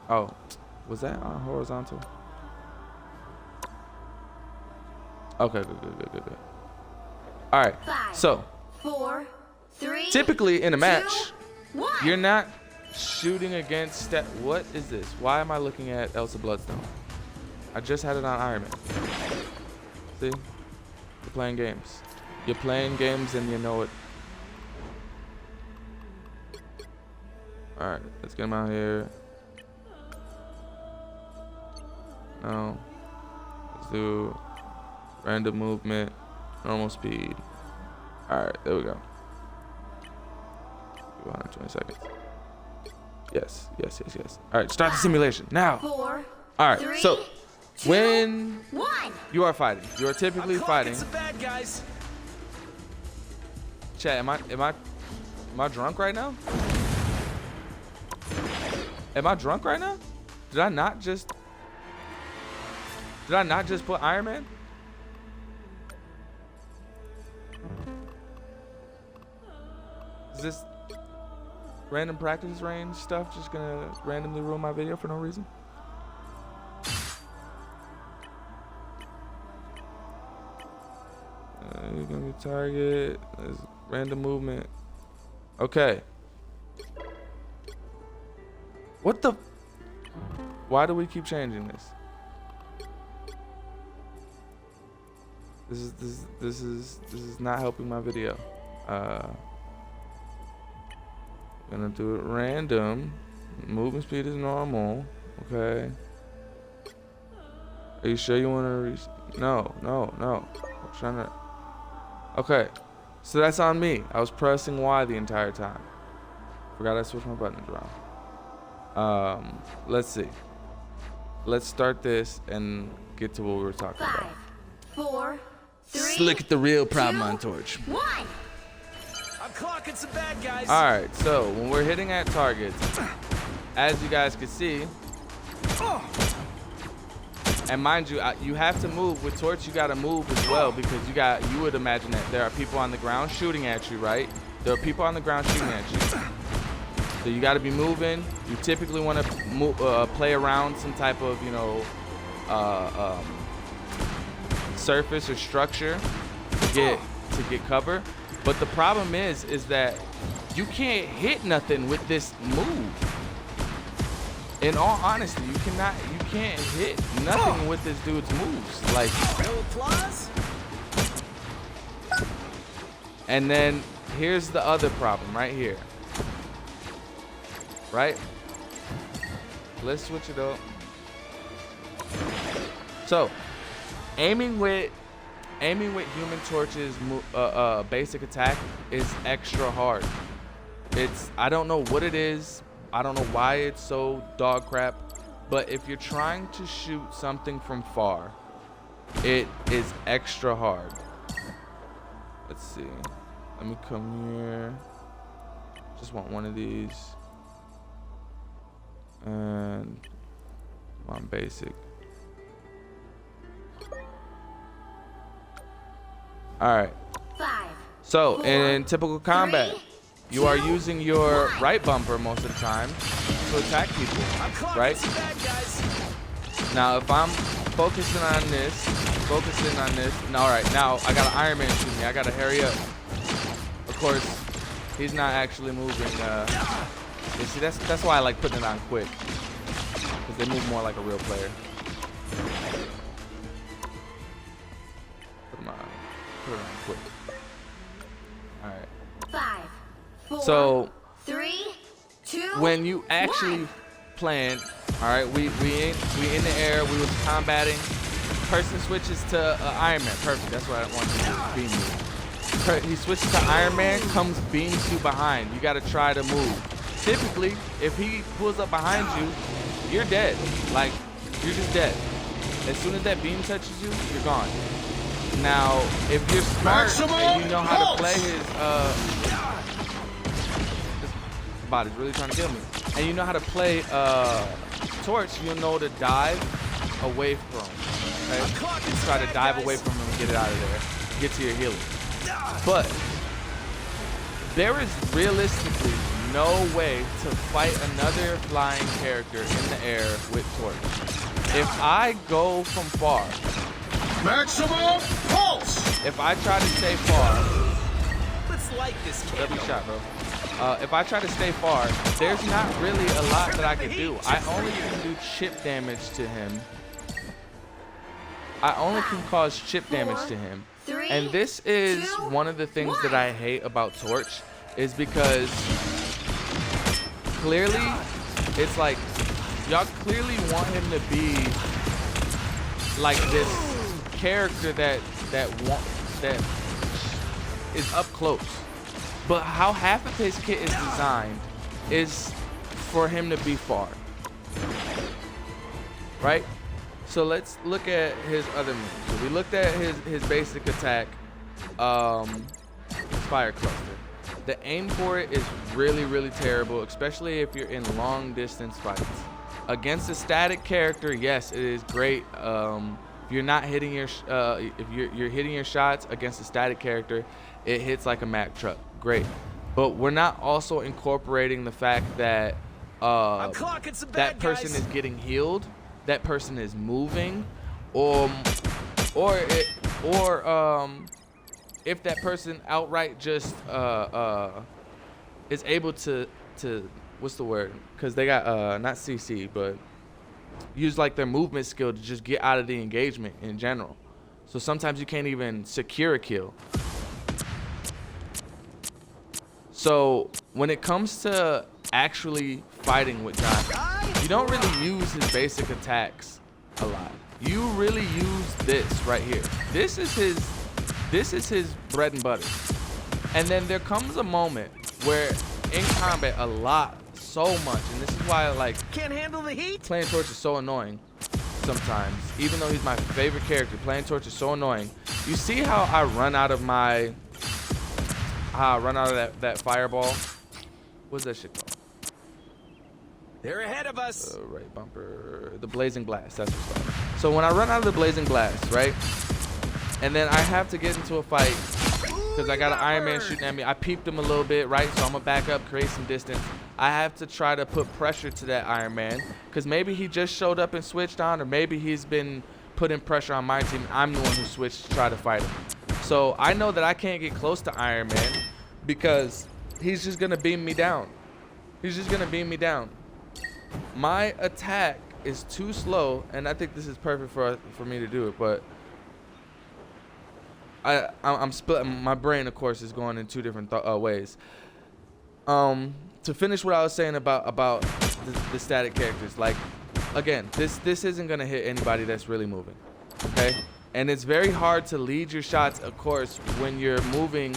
Oh, was that on horizontal? Okay, good. All right. 5, So 4, 3, typically in a match, 2, 1. you're not shooting against that. What is this? Why am I looking at Elsa Bloodstone? I just had it on Iron Man. See? You're playing games. You're playing games and you know it. Alright, let's get him out here. No. Let's do random movement, normal speed. Alright, there we go. 120 seconds. Yes. Alright, start the simulation now. 4, Alright, 3, so 2, when 1. you are fighting, you are typically I'm clocking fighting. some bad guys. Chat, am I drunk right now? Am I drunk right now? Did I not just put Iron Man? Is this random practice range stuff just gonna randomly ruin my video for no reason? You're gonna be target. There's random movement. Okay. What the? Why do we keep changing this? This is not helping my video. Gonna do it random. Movement speed is normal. Okay. Are you sure you want to? No. I'm trying to. Okay. So that's on me. I was pressing Y the entire time. Forgot I switched my buttons around. Let's see. Let's start this and get to what we were talking 5, about. 4, 3, Let's look at the real problem 2, on Torch. 1. I'm clocking some bad guys. All right, so when we're hitting at targets, as you guys can see, and mind you, you have to move with Torch. You got to move as well because you would imagine that there are people on the ground shooting at you, right? There are people on the ground shooting at you. So you got to be moving. You typically want to play around some type of, surface or structure to get cover. But the problem is that you can't hit nothing with this move. In all honesty, you can't hit nothing with this dude's moves. Like, No applause. and then here's the other problem right here. Right? Let's switch it up. So, aiming with Human Torch's basic attack is extra hard. I don't know what it is. I don't know why it's so dog crap. But if you're trying to shoot something from far, it is extra hard. Let's see. Let me come here. Just want one of these. And I'm on basic. Alright. 5, So, 4, in typical combat, 3, you are 2, using your 1. right bumper most of the time to attack people, I'm clocking right? some bad guys. Now, if I'm focusing on this, no, alright, now I got an Iron Man shooting me. I gotta hurry up. Of course, he's not actually moving. You see, that's why I like putting it on quick, because they move more like a real player. Put it on quick. Alright. 5, 4, So 3, 2, when you actually 1. playing, all right, we in the air, we was combating. Person switches to Iron Man. Perfect. That's what I want to do. Beam you. He switches to Iron Man, comes beams you behind. You got to try to move. Typically, if he pulls up behind you, you're dead. Like, you're just dead. As soon as that beam touches you, you're gone. Now, if you're smart and you know how to play his this body's really trying to kill me. And you know how to play Torch, you'll know to dive away from him. Okay? You try to dive away from him and get it out of there. Get to your healing. But there is realistically no way to fight another flying character in the air with Torch. If I go from far, Maximum pulse! if I try to stay far, Let's light this every candle. shot, bro. If I try to stay far, there's not really a lot that I can do. I only can do chip damage to him. I only can cause chip damage to him. And this is one of the things that I hate about Torch, is because clearly it's like y'all clearly want him to be like this character that is up close. But how half of his kit is designed is for him to be far. Right? So let's look at his other moves. So we looked at his basic attack, Fire Cluster. The aim for it is really, really terrible, especially if you're in long distance fights. Against a static character, yes, it is great. If you're not hitting your, if you're hitting your shots against a static character, it hits like a Mack truck. Great. But we're not also incorporating the fact that I'm clocking some that bad person guys. is getting healed, that person is moving, or if that person outright just is able to what's the word? Because they got not CC, but use like their movement skill to just get out of the engagement in general. So sometimes you can't even secure a kill. So when it comes to actually fighting with Johnny, you don't really use his basic attacks a lot. You really use this right here. This is his bread and butter. And then there comes a moment where in combat so much, and this is why like Can't handle the heat? playing Torch is so annoying sometimes. Even though he's my favorite character, playing Torch is so annoying. You see how I run out of that fireball? What's that shit called? They're ahead of us. Right bumper, the blazing blast, that's what's called. So when I run out of the blazing blast, right, and then I have to get into a fight because I got an Iron Man shooting at me. I peeped him a little bit, right, so I'm gonna back up, create some distance. I have to try to put pressure to that Iron Man because maybe he just showed up and switched on, or maybe he's been putting pressure on my team. I'm the one who switched to try to fight him. So I know that I can't get close to Iron Man because he's just gonna beam me down. He's just gonna beam me down. My attack is too slow, and I think this is perfect for me to do it, but I'm splitting. My brain, of course, is going in two different ways. To finish what I was saying about the static characters, like, again, this isn't gonna hit anybody that's really moving, okay? And it's very hard to lead your shots, of course, when you're moving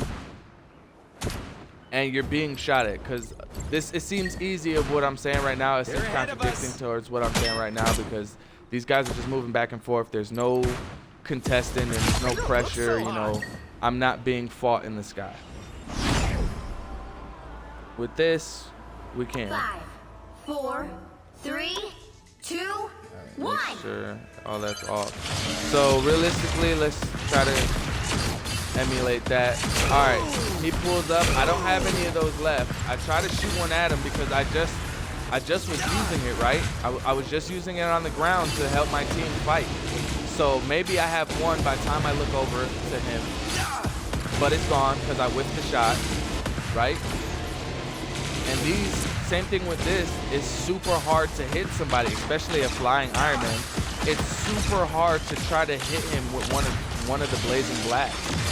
and you're being shot at, because it seems easy of what I'm saying right now. It seems contradicting towards what I'm saying right now because these guys are just moving back and forth. There's no contesting and there's no pressure. You know, I'm not being fought in the sky. With this, we can. 5, 4, 3, 2, 1. Make sure all that's off. So realistically, let's try to emulate that. All right, he pulls up. I don't have any of those left. I try to shoot one at him because I just was using it, right? I was just using it on the ground to help my team fight. So maybe I have one by the time I look over to him, but it's gone because I whiffed the shot, right? And same thing with this, is super hard to hit somebody, especially a flying Iron Man. It's super hard to try to hit him with one of the blazing blasts.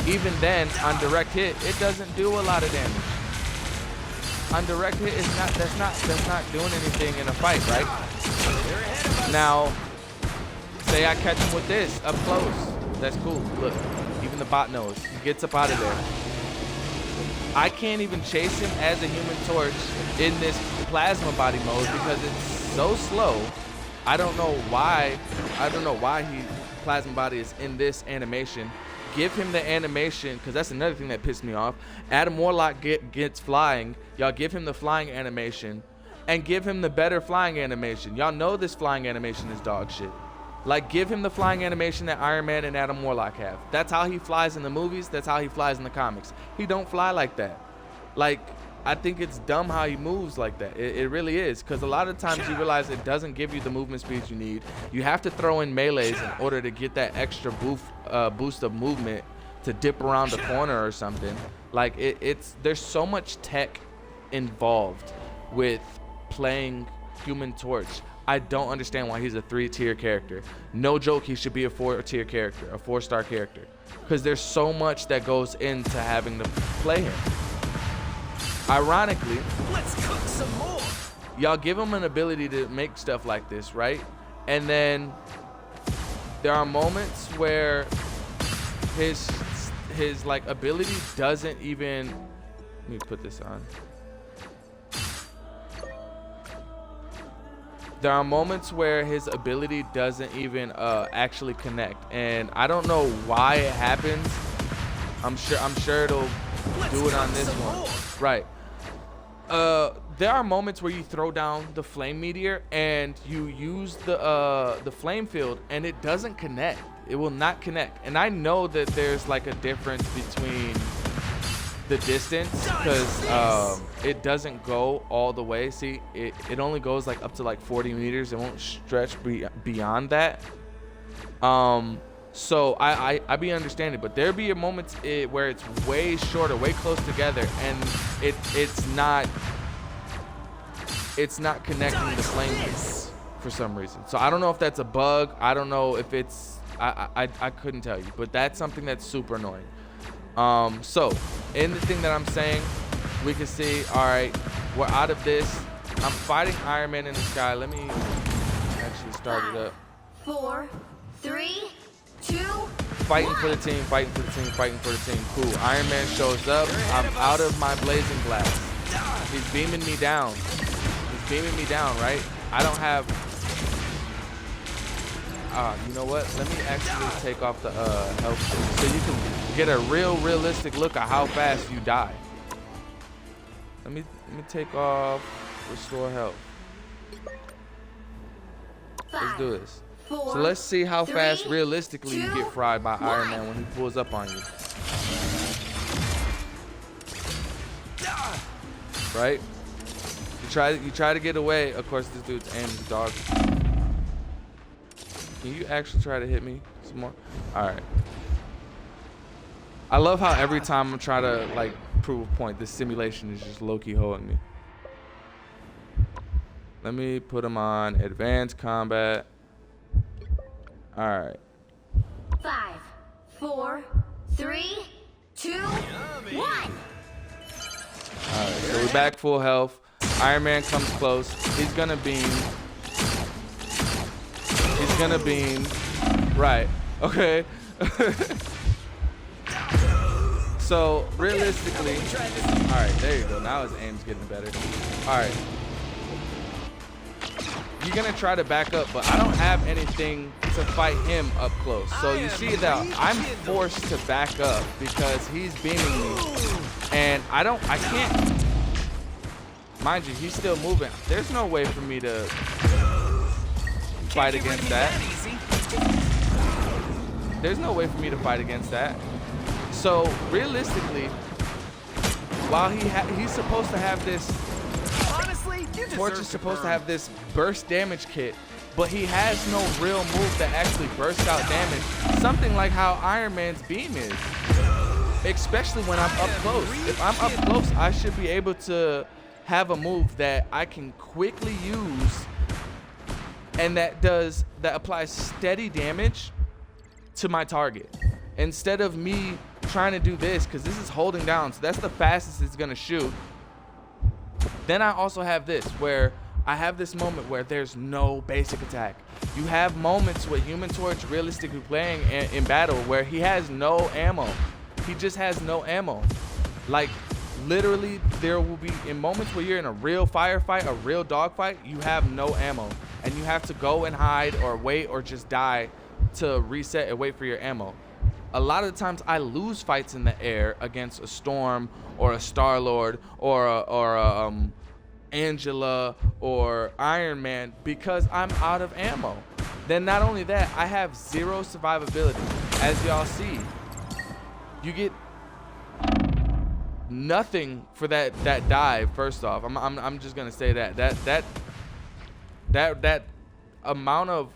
Even then, on direct hit, it doesn't do a lot of damage. on direct hit is not, that's not doing anything in a fight, right? Now, say I catch him with this up close. That's cool. Look, even the bot knows. He gets up out of there. I can't even chase him as a Human Torch in this plasma body mode because it's so slow. I don't know why plasma body is in this animation. Give him the animation, because that's another thing that pissed me off. Adam Warlock gets flying. Y'all give him the flying animation and give him the better flying animation. Y'all know this flying animation is dog shit. Like, give him the flying animation that Iron Man and Adam Warlock have. That's how he flies in the movies. That's how he flies in the comics. He don't fly like that. Like, I think it's dumb how he moves like that. It really is, because a lot of times you realize it doesn't give you the movement speed you need. You have to throw in melees in order to get that extra boost of movement to dip around the corner or something. Like, there's so much tech involved with playing Human Torch. I don't understand why he's a 3-tier character. No joke, he should be a 4-tier character, a 4-star character, because there's so much that goes into having to play him. Ironically, Let's cook some more. y'all give him an ability to make stuff like this, right? And then there are moments where his like ability doesn't even, let me put this on. There are moments where his ability doesn't even actually connect, and I don't know why it happens. I'm sure it'll do it on this one, right? There are moments where you throw down the flame meteor and you use the flame field and it doesn't connect. It will not connect. And I know that there's like a difference between the distance, because it doesn't go all the way. See, it only goes like up to like 40 meters. It won't stretch beyond that. So I be understanding, but there be moments where it's way shorter, way close together, and it's not connecting the flames for some reason. So I don't know if that's a bug. I don't know if it's I couldn't tell you, but that's something that's super annoying. So in the thing that I'm saying, we can see, all right, we're out of this. I'm fighting Iron Man in the sky. Let me actually start it up. 4, 3, 2, Fighting for the team, fighting for the team, fighting for the team. Cool. Iron Man shows up. I'm out of my blazing blast. He's beaming me down. He's beaming me down, right? I don't have... you know what? Let me actually take off the health stick so you can get a realistic look at how fast you die. Let me take off restore health. Let's do this. So let's see how fast realistically you get fried by Iron Man when he pulls up on you. Right? You try to get away. Of course, this dude's aim is dog. Can you actually try to hit me some more? All right. I love how every time I'm trying to like prove a point, this simulation is just low-key holding me. Let me put him on advanced combat. All right. 5, 4, 3, 2, 1. All right, so we're back full health. Iron Man comes close. He's gonna beam. He's gonna beam. Right. Okay. So realistically, all right, there you go. Now his aim's getting better. All right. You're gonna try to back up, but I don't have anything to fight him up close. So you see that I'm forced to back up because he's beaming me, and I can't. Mind you, he's still moving. There's no way for me to fight against that. There's no way for me to fight against that. So realistically, while he's supposed to have this, Torch is supposed to have this burst damage kit, but he has no real move that actually bursts out damage. Something like how Iron Man's beam is, especially when I'm up close. If I'm up close, I should be able to have a move that I can quickly use and that applies steady damage to my target, instead of me trying to do this, because this is holding down, so that's the fastest it's gonna shoot. Then I also have this where I have this moment where there's no basic attack. You have moments with Human Torch realistically playing in battle where he has no ammo. He just has no ammo. Like, literally, there will be in moments where you're in a real firefight, a real dogfight, you have no ammo. And you have to go and hide or wait or just die to reset and wait for your ammo. A lot of the times I lose fights in the air against a Storm or a Star-Lord or a Angela or Iron Man because I'm out of ammo. Then not only that, I have 0 survivability. As y'all see, you get nothing for that dive. First off, I'm just gonna say that amount of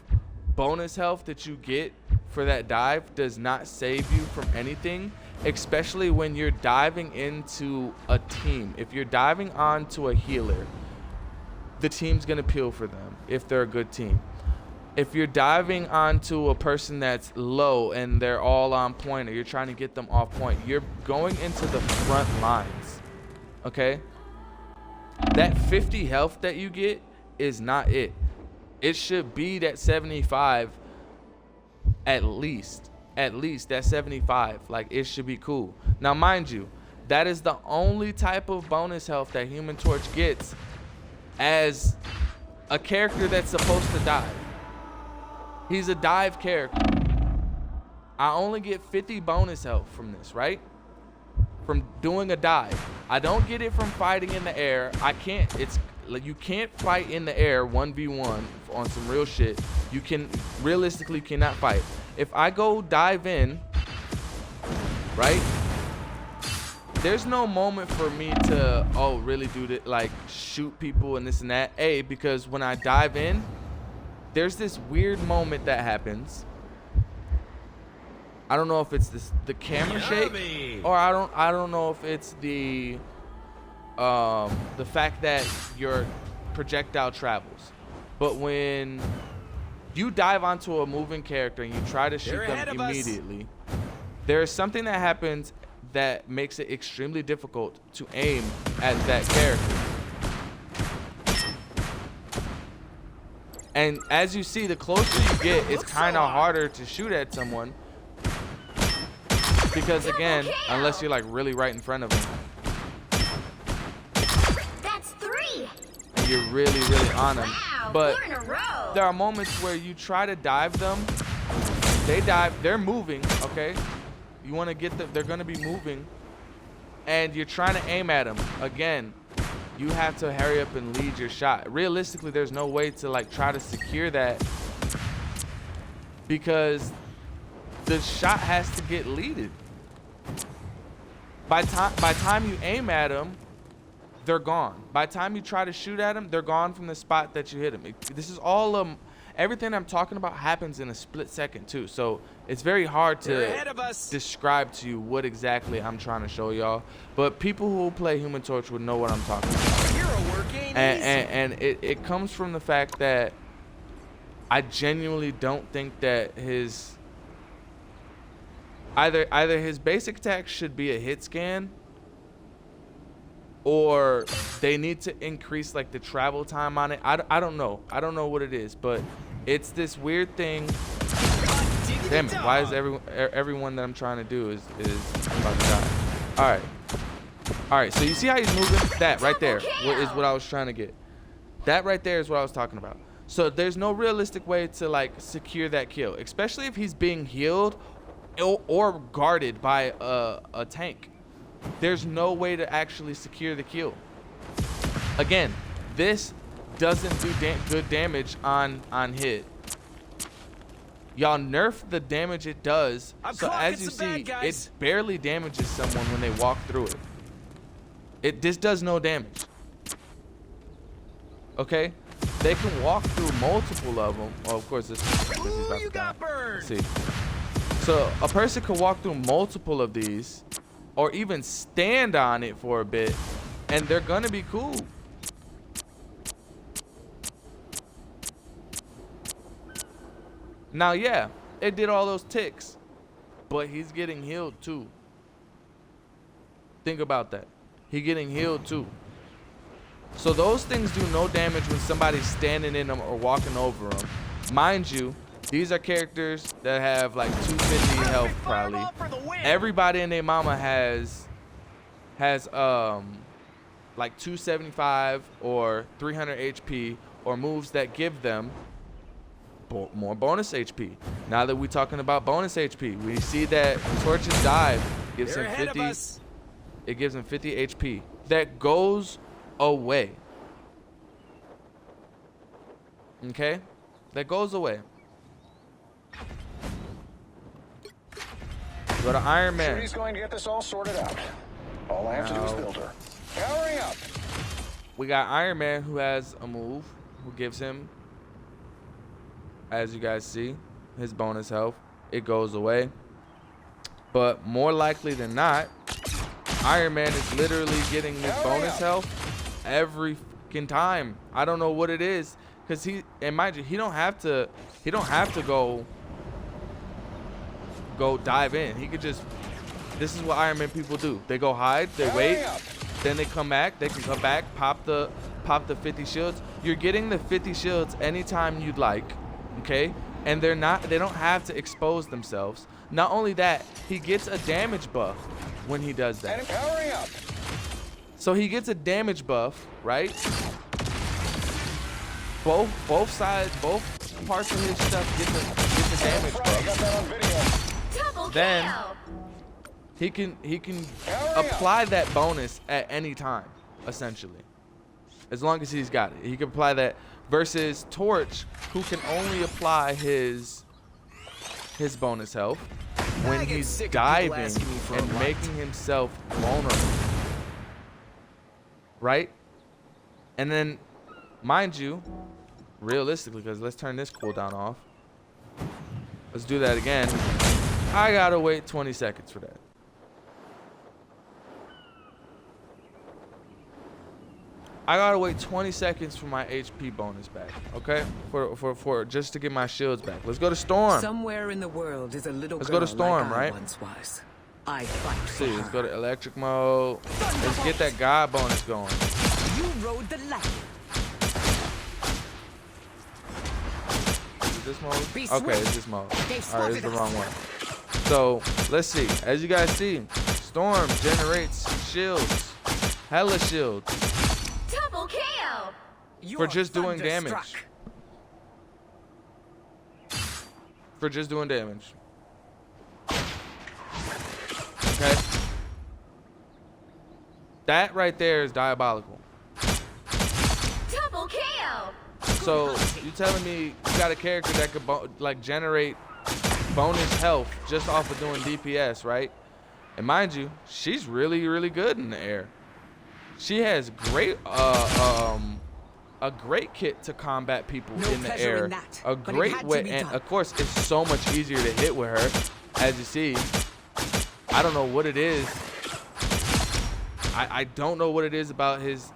bonus health that you get for that dive does not save you from anything, especially when you're diving into a team. If you're diving onto a healer, the team's gonna peel for them if they're a good team. If you're diving onto a person that's low and they're all on point, or you're trying to get them off point, you're going into the front lines, okay? That 50 health that you get is not it. It should be that 75 at least that 75. Like, it should be cool. Now mind you, that is the only type of bonus health that Human Torch gets as a character that's supposed to dive. He's a dive character. I only get 50 bonus health from this, right? From doing a dive. I don't get it from fighting in the air. I can't, it's like, you can't fight in the air 1v1 on some real shit. You can realistically cannot fight. If I go dive in, right? There's no moment for me to really do that, like shoot people and this and that. Because when I dive in, there's this weird moment that happens. I don't know if it's the camera shake, or I don't know if it's the fact that your projectile travels. But when you dive onto a moving character and you try to shoot them immediately, there is something that happens that makes it extremely difficult to aim at that character. And as you see, the closer you get, it's kind of harder to shoot at someone. Because again, unless you're like really right in front of them. That's 3. And you're really, really on them. Wow, But 4 in a row. there are moments where you try to dive them. They dive, they're moving, okay? You want to get them, they're going to be moving. And you're trying to aim at them. Again, you have to hurry up and lead your shot. Realistically, there's no way to like try to secure that, because the shot has to get leaded. By time you aim at them, they're gone. By the time you try to shoot at them, they're gone from the spot that you hit them. This is all everything I'm talking about happens in a split second too. So it's very hard to describe to you what exactly I'm trying to show y'all. But people who play Human Torch would know what I'm talking about. And it comes from the fact that I genuinely don't think that his either his basic attack should be a hit scan, or they need to increase like the travel time on it. I don't know. I don't know what it is, but it's this weird thing. Damn it! Why is everyone that I'm trying to do is about to die? All right. So you see how he's moving? That right there is what I was trying to get. That right there is what I was talking about. So there's no realistic way to like secure that kill, especially if he's being healed or guarded by a tank. There's no way to actually secure the kill. Again, this doesn't do good damage on hit. Y'all nerf the damage it does, so as you see, it barely damages someone when they walk through it. This does no damage. Okay, they can walk through multiple of them. Oh, of course, this is about to die. Let's see. So a person can walk through multiple of these, or even stand on it for a bit, and they're gonna be cool. Now, yeah, it did all those ticks, but he's getting healed too. Think about that. He's getting healed too. So those things do no damage when somebody's standing in them or walking over them. Mind you, these are characters that have like 250 health probably. Everybody and their mama has like 275 or 300 HP or moves that give them more bonus HP. Now that we're talking about bonus HP, we see that Torch's dive gives him 50. It gives him 50 HP. That goes away. Okay? That goes away. Go to Iron Man. Sure he's going to get this all sorted out. All I have to do is build her. Powering up. We got Iron Man who has a move who gives him, as you guys see, his bonus health. It goes away. But more likely than not, Iron Man is literally getting this bonus health every fucking time. I don't know what it is, because and mind you, he don't have to go dive in. He could just, this is what Iron Man people do. They go hide, they wait, then they come back. They can come back, pop the 50 shields. You're getting the 50 shields anytime you'd like, okay? And they don't have to expose themselves. Not only that, he gets a damage buff when he does that. So he gets a damage buff, right? Both sides, both parts of his stuff get the damage buff. Then he can apply that bonus at any time, essentially, as long as he's got it. He can apply that versus Torch, who can only apply his bonus health when he's diving and making himself vulnerable, right? And then, mind you, realistically, because let's turn this cooldown off. Let's do that again. I gotta wait 20 seconds for that. I gotta wait 20 seconds for my HP bonus back, okay? For just to get my shields back. Let's go to Storm. Somewhere in the world is a little Let's girl go to Storm, like I right? once was. I fight for See, let's her. go to electric mode. Let's get that God bonus going. You rode the lightning. Is it this mode? Be Okay, swift. it's this mode. They've All right, it's spotted the us. wrong one. So let's see. As you guys see, Storm generates shields, hella shields, Double KO. for just doing thunderstruck. damage. For just doing damage. Okay. That right there is diabolical. Double KO. So you telling me you got a character that could like generate bonus health just off of doing DPS, right? And mind you, she's really, really good in the air. She has great a great kit to combat people No in the pleasure air. in that, A but it great had to way, be and done. of course it's so much easier to hit with her. As you see, I don't know what it is. I don't know what it is about his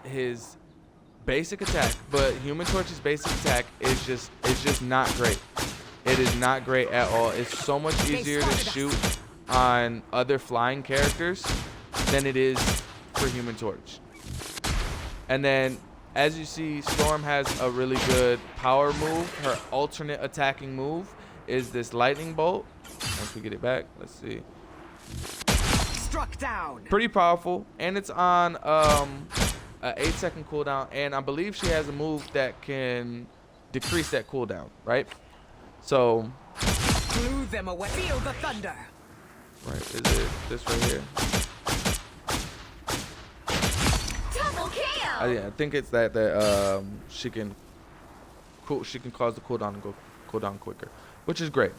basic attack, but Human Torch's basic attack is just not great. It is not great at all. It's so much easier to shoot on other flying characters than it is for Human Torch. And then, as you see, Storm has a really good power move. Her alternate attacking move is this lightning bolt. Once we get it back, let's see. Struck down. Pretty powerful, and it's on a 8-second cooldown, and I believe she has a move that can decrease that cooldown, right? So, Blew them away. Feel the thunder. right, is it this right here? Double KO. Yeah, I think it's that she can cause the cooldown to go cooldown quicker, which is great.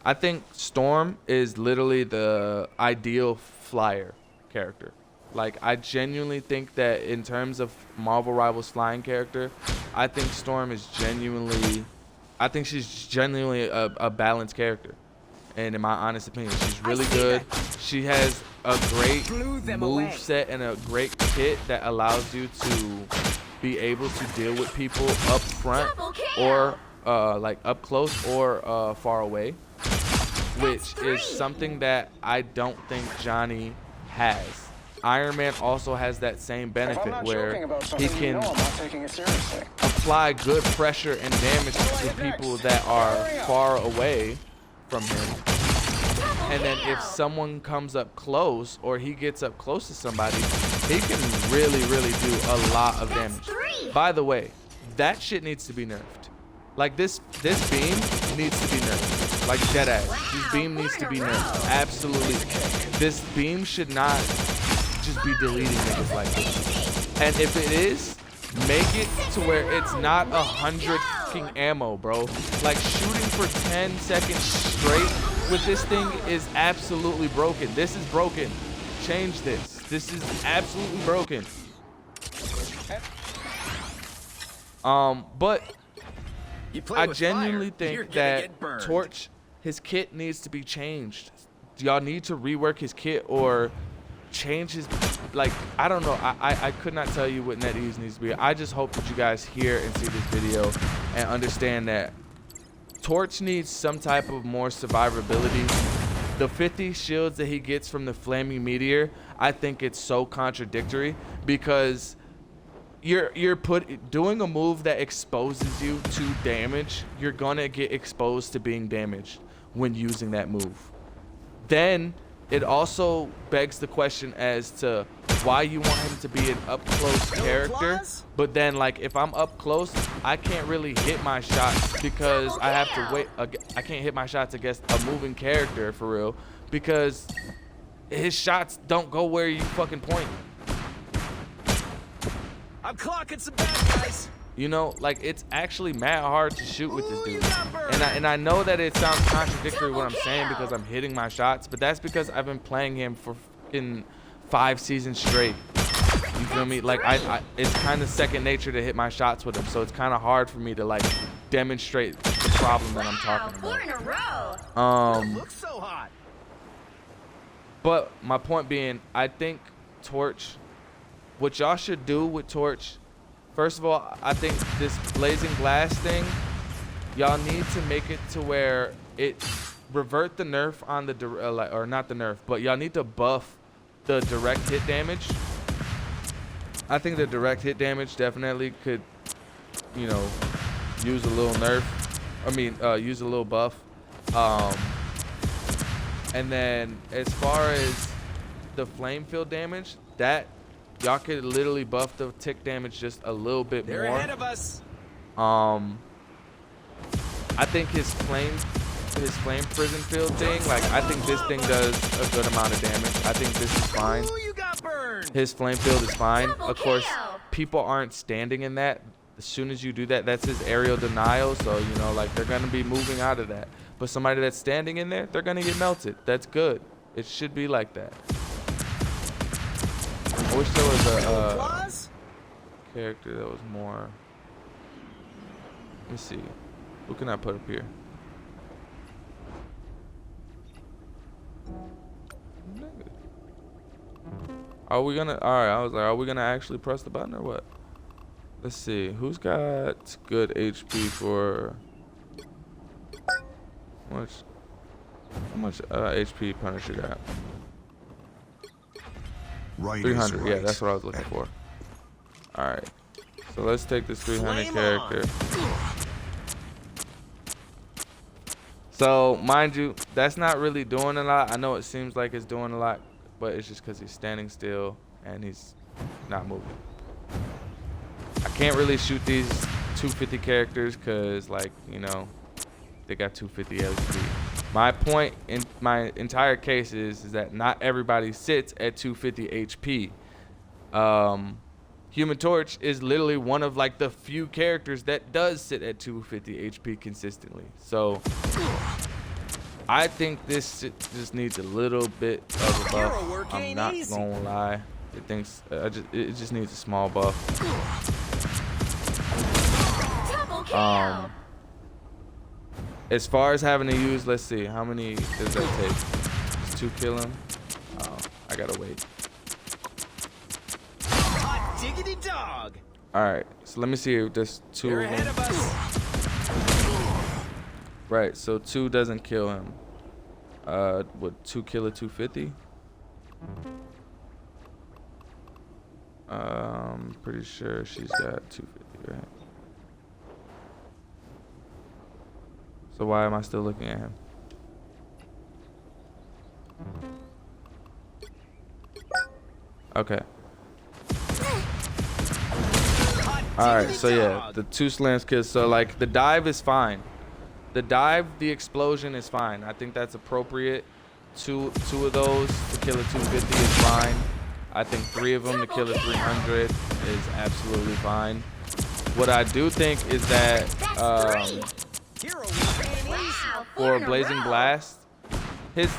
I think Storm is literally the ideal flyer character. Like, I genuinely think that in terms of Marvel Rivals flying character, I think Storm is she's genuinely a balanced character. And in my honest opinion, she's really see good. that. She has a great Blew them move away. set and a great kit that allows you to be able to deal with people up front Double kill. or like up close or far away, which three. is something that I don't think Johnny has. Iron Man also has that same If I'm benefit not where joking about he something, you can know I'm not taking it seriously. apply good pressure and damage to people that are far away from him. And then if someone comes up close or he gets up close to somebody, he can really do a lot of damage. By the way, that shit needs to be nerfed. Like this beam needs to be nerfed. Like dead ass. This beam needs to be nerfed. Absolutely. This beam should not just be deleting niggas like this. And if it is, make it to where it's not 100 fucking ammo, bro. Like shooting for 10 seconds straight with this thing is absolutely broken. This is broken. Change this. This is absolutely broken. But I genuinely think that Torch, his kit needs to be changed. Y'all need to rework his kit or change his, like, I don't know. I could not tell you what NetEase needs to be. I just hope that you guys hear and see this video and understand that Torch needs some type of more survivability. The 50 shields that he gets from the flaming meteor, I think it's so contradictory because you're doing a move that exposes you to damage. You're gonna get exposed to being damaged when using that move. Then it also begs the question as to why you want him to be an up close character, but then like if I'm up close, I can't really hit my shots because I have to wait. I can't hit my shots against a moving character for real because his shots don't go where you fucking point. I'm clocking some bad guys. You know, like it's actually mad hard to shoot with this dude. And I know that it sounds contradictory what I'm saying because I'm hitting my shots, but that's because I've been playing him for fucking 5 seasons straight. You feel me? Like I it's kind of second nature to hit my shots with him, so it's kind of hard for me to like demonstrate the problem that I'm talking about. 4 in a row. Looks so hot. But my point being, I think Torch, what y'all should do with Torch, first of all, I think this blazing glass thing, y'all need to make it to where it revert the nerf on the or not the nerf, but y'all need to buff the direct hit damage. I think the direct hit damage definitely could, you know, use a little nerf. I mean, use a little buff. And then as far as the flame field damage, that y'all could literally buff the tick damage just a little bit They're more. ahead of us. I think his flame prison field thing, like I think this thing does a good amount of damage. I think this is fine. Ooh, you got burned. His flame field is fine. Double Of course, kill. people aren't standing in that. As soon as you do that, that's his aerial denial. So, you know, like they're going to be moving out of that. But somebody that's standing in there, they're going to get melted. That's good. It should be like that. I wish there was a Claws? character that was more. Let me see. Who can I put up here? Are we gonna? All right. I was like, are we gonna actually press the button or what? Let's see. Who's got good HP for? How much HP Punisher got? Right 300. is Yeah, right. that's what I was looking for. All right. So let's take this 300 Flame character. So mind you, that's not really doing a lot. I know it seems like it's doing a lot, but it's just because he's standing still and he's not moving. I can't really shoot these 250 characters because, like, you know, they got 250 HP. My point in my entire case is that not everybody sits at 250 HP. Human Torch is literally one of like the few characters that does sit at 250 HP consistently. So I think this just needs a little bit of a buff. I'm not gonna lie. It just needs a small buff. Double kill. As far as having to use, let's see, how many does that take? Just 2 kill him? Oh, I gotta wait. Hot diggity dog. All right, so let me see if there's 2 They're of ahead them. of us. Right, so 2 doesn't kill him. Would 2 kill a 250? Pretty sure she's got 250, right? So why am I still looking at him? Okay. Alright, so yeah, the 2 slams kills. So like the dive is fine. The dive, the explosion is fine. I think that's appropriate. Two of those to kill a 250 is fine. I think 3 of them to kill a 300 is absolutely fine. What I do think is that for Blazing Blast, his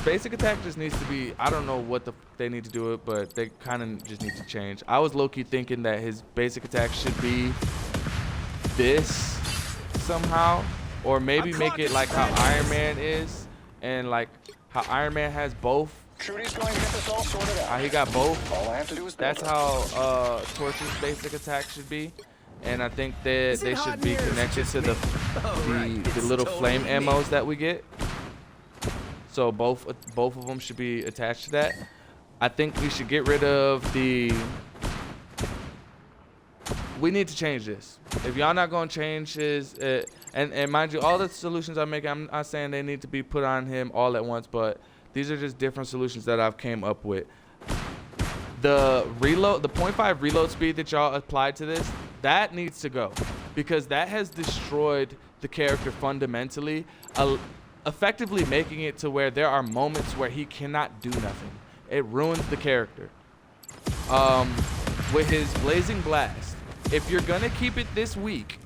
basic attack just needs to be, I don't know what they need to do it, but they kind of just need to change. I was low-key thinking that his basic attack should be this somehow, or maybe make it like how Iron Man is, and like how Iron Man has both. Trudy's going to get this all sorted out. How he got both. All I have to do is That's how Torch's basic attack should be, and I think that they should be connected to the little flame ammos that we get. So both of them should be attached to that. I think we should get rid of the. We need to change this. If y'all not gonna change his, and mind you, all the solutions I'm making, I'm not saying they need to be put on him all at once, but these are just different solutions that I've came up with. The reload, the 0.5 reload speed that y'all applied to this, that needs to go, because that has destroyed the character fundamentally, effectively making it to where there are moments where he cannot do nothing. It ruins the character. With his Blazing Blast, if you're gonna keep it this weak,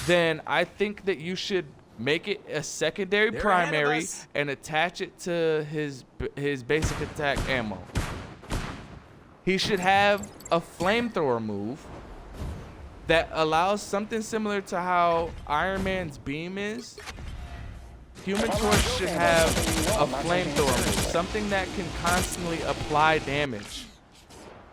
then I think that you should make it a secondary primary and attach it to his basic attack ammo. He should have a flamethrower move that allows something similar to how Iron Man's beam is. Human Torch should have a flamethrower move, something that can constantly apply damage.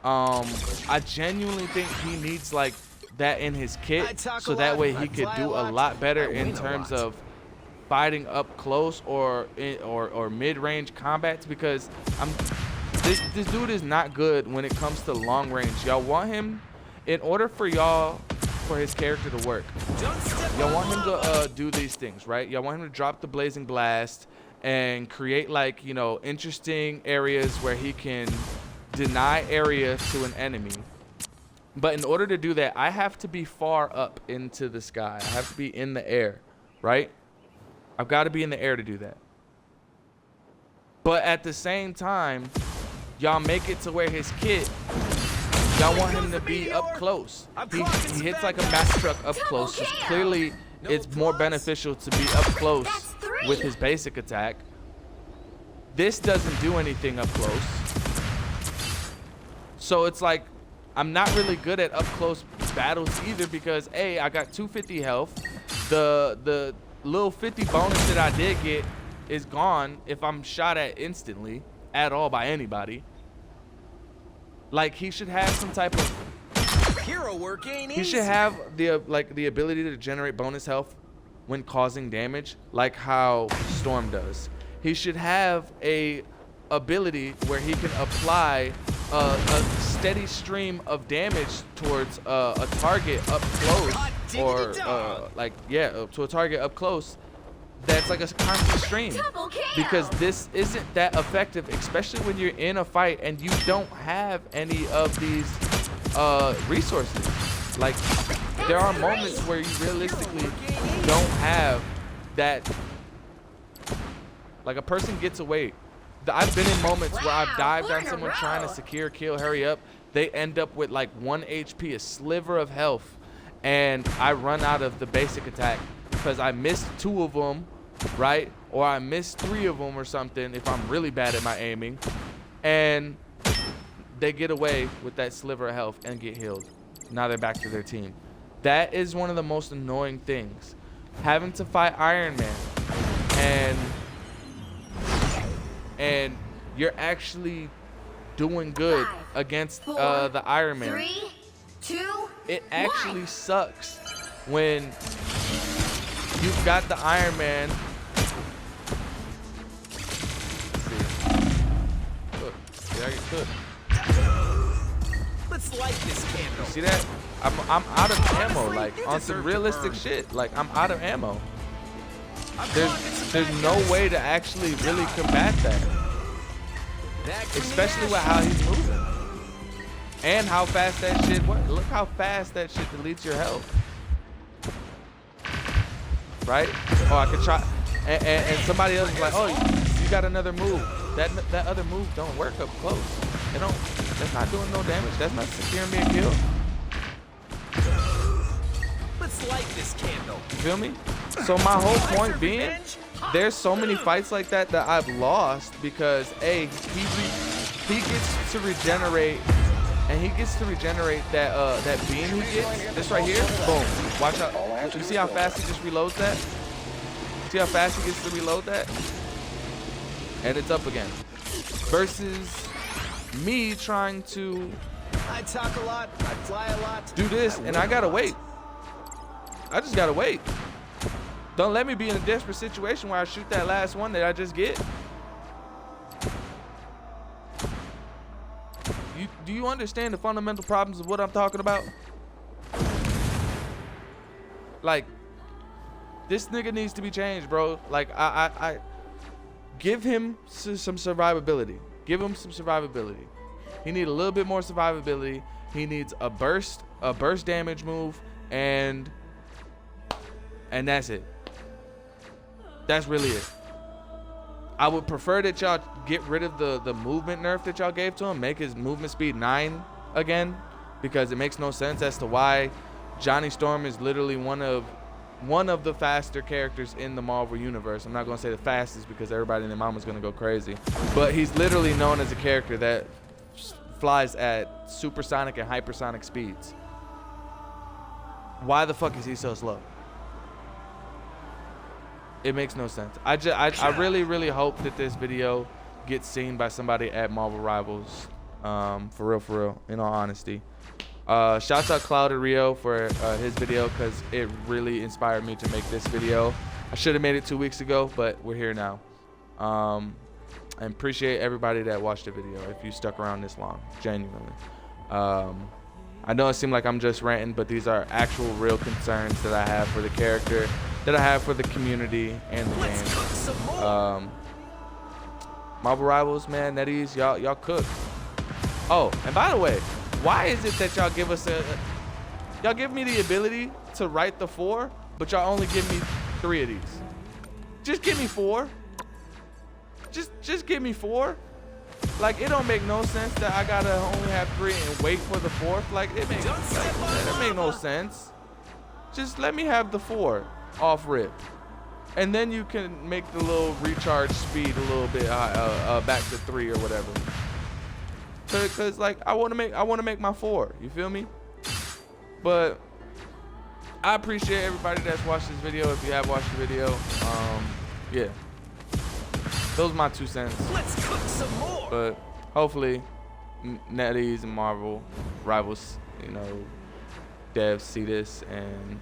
I genuinely think he needs like that in his kit, so that way he could do a lot better in terms of fighting up close or mid-range combats, because this dude is not good when it comes to long range. Y'all want him, in order for his character to work, y'all want him to do these things, right? Y'all want him to drop the Blazing Blast and create, like, you know, interesting areas where he can deny area to an enemy. But in order to do that, I have to be far up into the sky. I have to be in the air, right? I've got to be in the air to do that. But at the same time, y'all make it to where his kit, y'all want him to be up close. He hits like a mass truck up close. Just clearly, it's more beneficial to be up close with his basic attack. This doesn't do anything up close. So it's like, I'm not really good at up close battles either, because A, I got 250 health. The little 50 bonus that I did get is gone if I'm shot at instantly at all by anybody. Like, he should have some type of Hero work ain't easy. he should have the ability to generate bonus health when causing damage, like how Storm does. He should have a ability where he can apply a steady stream of damage towards a target up close, or to a target up close. That's like a constant stream, because this isn't that effective, especially when you're in a fight and you don't have any of these resources. Like, there are moments where you realistically don't have that. Like, a person gets away. I've been in moments where I've dived on someone trying to secure kill, hurry up. They end up with like 1 HP, a sliver of health, and I run out of the basic attack because I missed 2 of them, right? Or I missed 3 of them or something if I'm really bad at my aiming, and they get away with that sliver of health and get healed. Now they're back to their team. That is one of the most annoying things. Having to fight Iron Man and you're actually doing good against the Iron Man. 3, 2, it actually sucks when you've got the Iron Man. Let's see. Look, see, I get cooked. Let's light this candle. See that? I'm out of ammo, Honestly, like you on deserve some to realistic burn. shit. Like I'm out of ammo. I'm There's clocking some there's bad no guys. way to actually really combat that, Back from the especially with ashes. how he's moving and how fast that shit works. Look how fast that shit deletes your health. Right? Oh, I could try. And somebody else is like, oh, you got another move. That other move don't work up close. It don't. That's not doing no damage. That's not securing me a kill. Let's light this candle. You feel me? So my whole point being, there's so many fights like that that I've lost because he gets to regenerate, and he gets to regenerate that beam he gets. This right here, boom. Watch out. You see how fast he just reloads that? See how fast he gets to reload that? And it's up again. Versus me trying to I talk a lot, I fly a lot. do this, and I gotta wait. I just gotta wait. Don't let me be in a desperate situation where I shoot that last one that I just get. Do you understand the fundamental problems of what I'm talking about? Like, this nigga needs to be changed, bro. Like, I give him some survivability. Give him some survivability. He needs a little bit more survivability. He needs a burst damage move, and that's it. That's really it. I would prefer that y'all get rid of the movement nerf that y'all gave to him. Make his movement speed 9 again, because it makes no sense as to why Johnny Storm is literally one of the faster characters in the Marvel universe. I'm not gonna say the fastest because everybody and their mama's gonna go crazy, but he's literally known as a character that flies at supersonic and hypersonic speeds. Why the fuck is he so slow? It makes no sense. I really hope that this video gets seen by somebody at Marvel Rivals. For real, in all honesty. Shouts out Clouded Rio for his video, because it really inspired me to make this video. I should have made it 2 weeks ago, but we're here now. And appreciate everybody that watched the video, if you stuck around this long, genuinely. I know it seemed like I'm just ranting, but these are actual real concerns that I have for the character, that I have for the community and the Let's game. cook some more. Marvel Rivals, man, NetEase, y'all cook. Oh, and by the way, why is it that y'all give us y'all give me the ability to write the 4, but y'all only give me 3 of these? Just give me 4. Just give me 4. Like, it don't make no sense that I gotta only have 3 and wait for the 4th. Like, it makes that make no sense. Just let me have the 4 off rip, and then you can make the little recharge speed a little bit back to 3 or whatever. Cause like I want to make my 4. You feel me? But I appreciate everybody that's watched this video. If you have watched the video, yeah, those are my 2 cents. Let's cook some more. But hopefully, NetEase and Marvel Rivals, devs see this and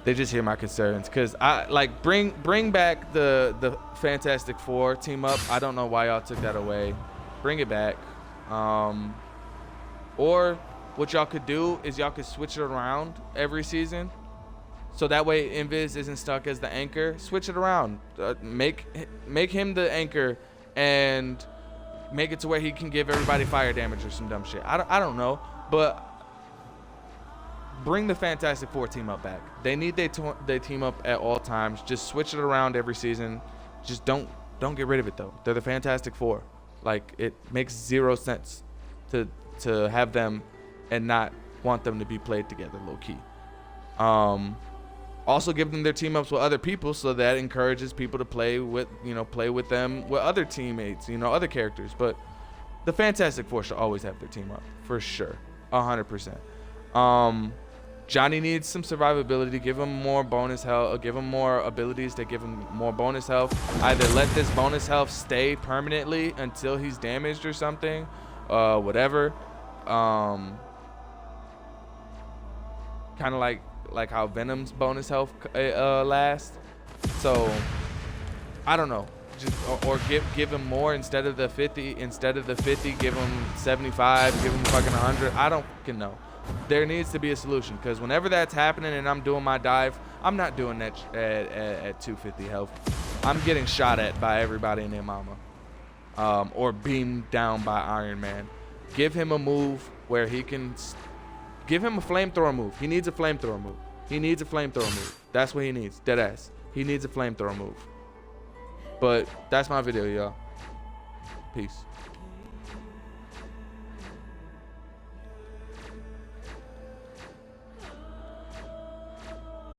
they just hear my concerns. Cause I like bring back the Fantastic Four team up. I don't know why y'all took that away. Bring it back. Or what y'all could do is y'all could switch it around every season, so that way Invis isn't stuck as the anchor. Switch it around. Make him the anchor, and make it to where he can give everybody fire damage or some dumb shit. I don't know, but bring the Fantastic Four team up back. They need they team up at all times. Just switch it around every season. Just don't get rid of it though. They're the Fantastic Four. Like, it makes 0 sense to have them and not want them to be played together low key. Also give them their team ups with other people, so that encourages people to play with them with other teammates, other characters. But the Fantastic Four should always have their team up for sure, 100%. Johnny needs some survivability. Give him more bonus health. Give him more abilities that give him more bonus health. Either let this bonus health stay permanently until he's damaged or something, whatever. Kind of like how Venom's bonus health lasts. So I don't know. just or give him more instead of the 50. Instead of the 50, give him 75. Give him fucking 100. I don't fucking know. There needs to be a solution, because whenever that's happening and I'm doing my dive, I'm not doing that at 250 health. I'm getting shot at by everybody and their mama, or beamed down by Iron Man. Give him a move where he can. Give him a flamethrower move. He needs a flamethrower move. He needs a flamethrower move. That's what he needs. Deadass. He needs a flamethrower move. But that's my video, y'all. Peace.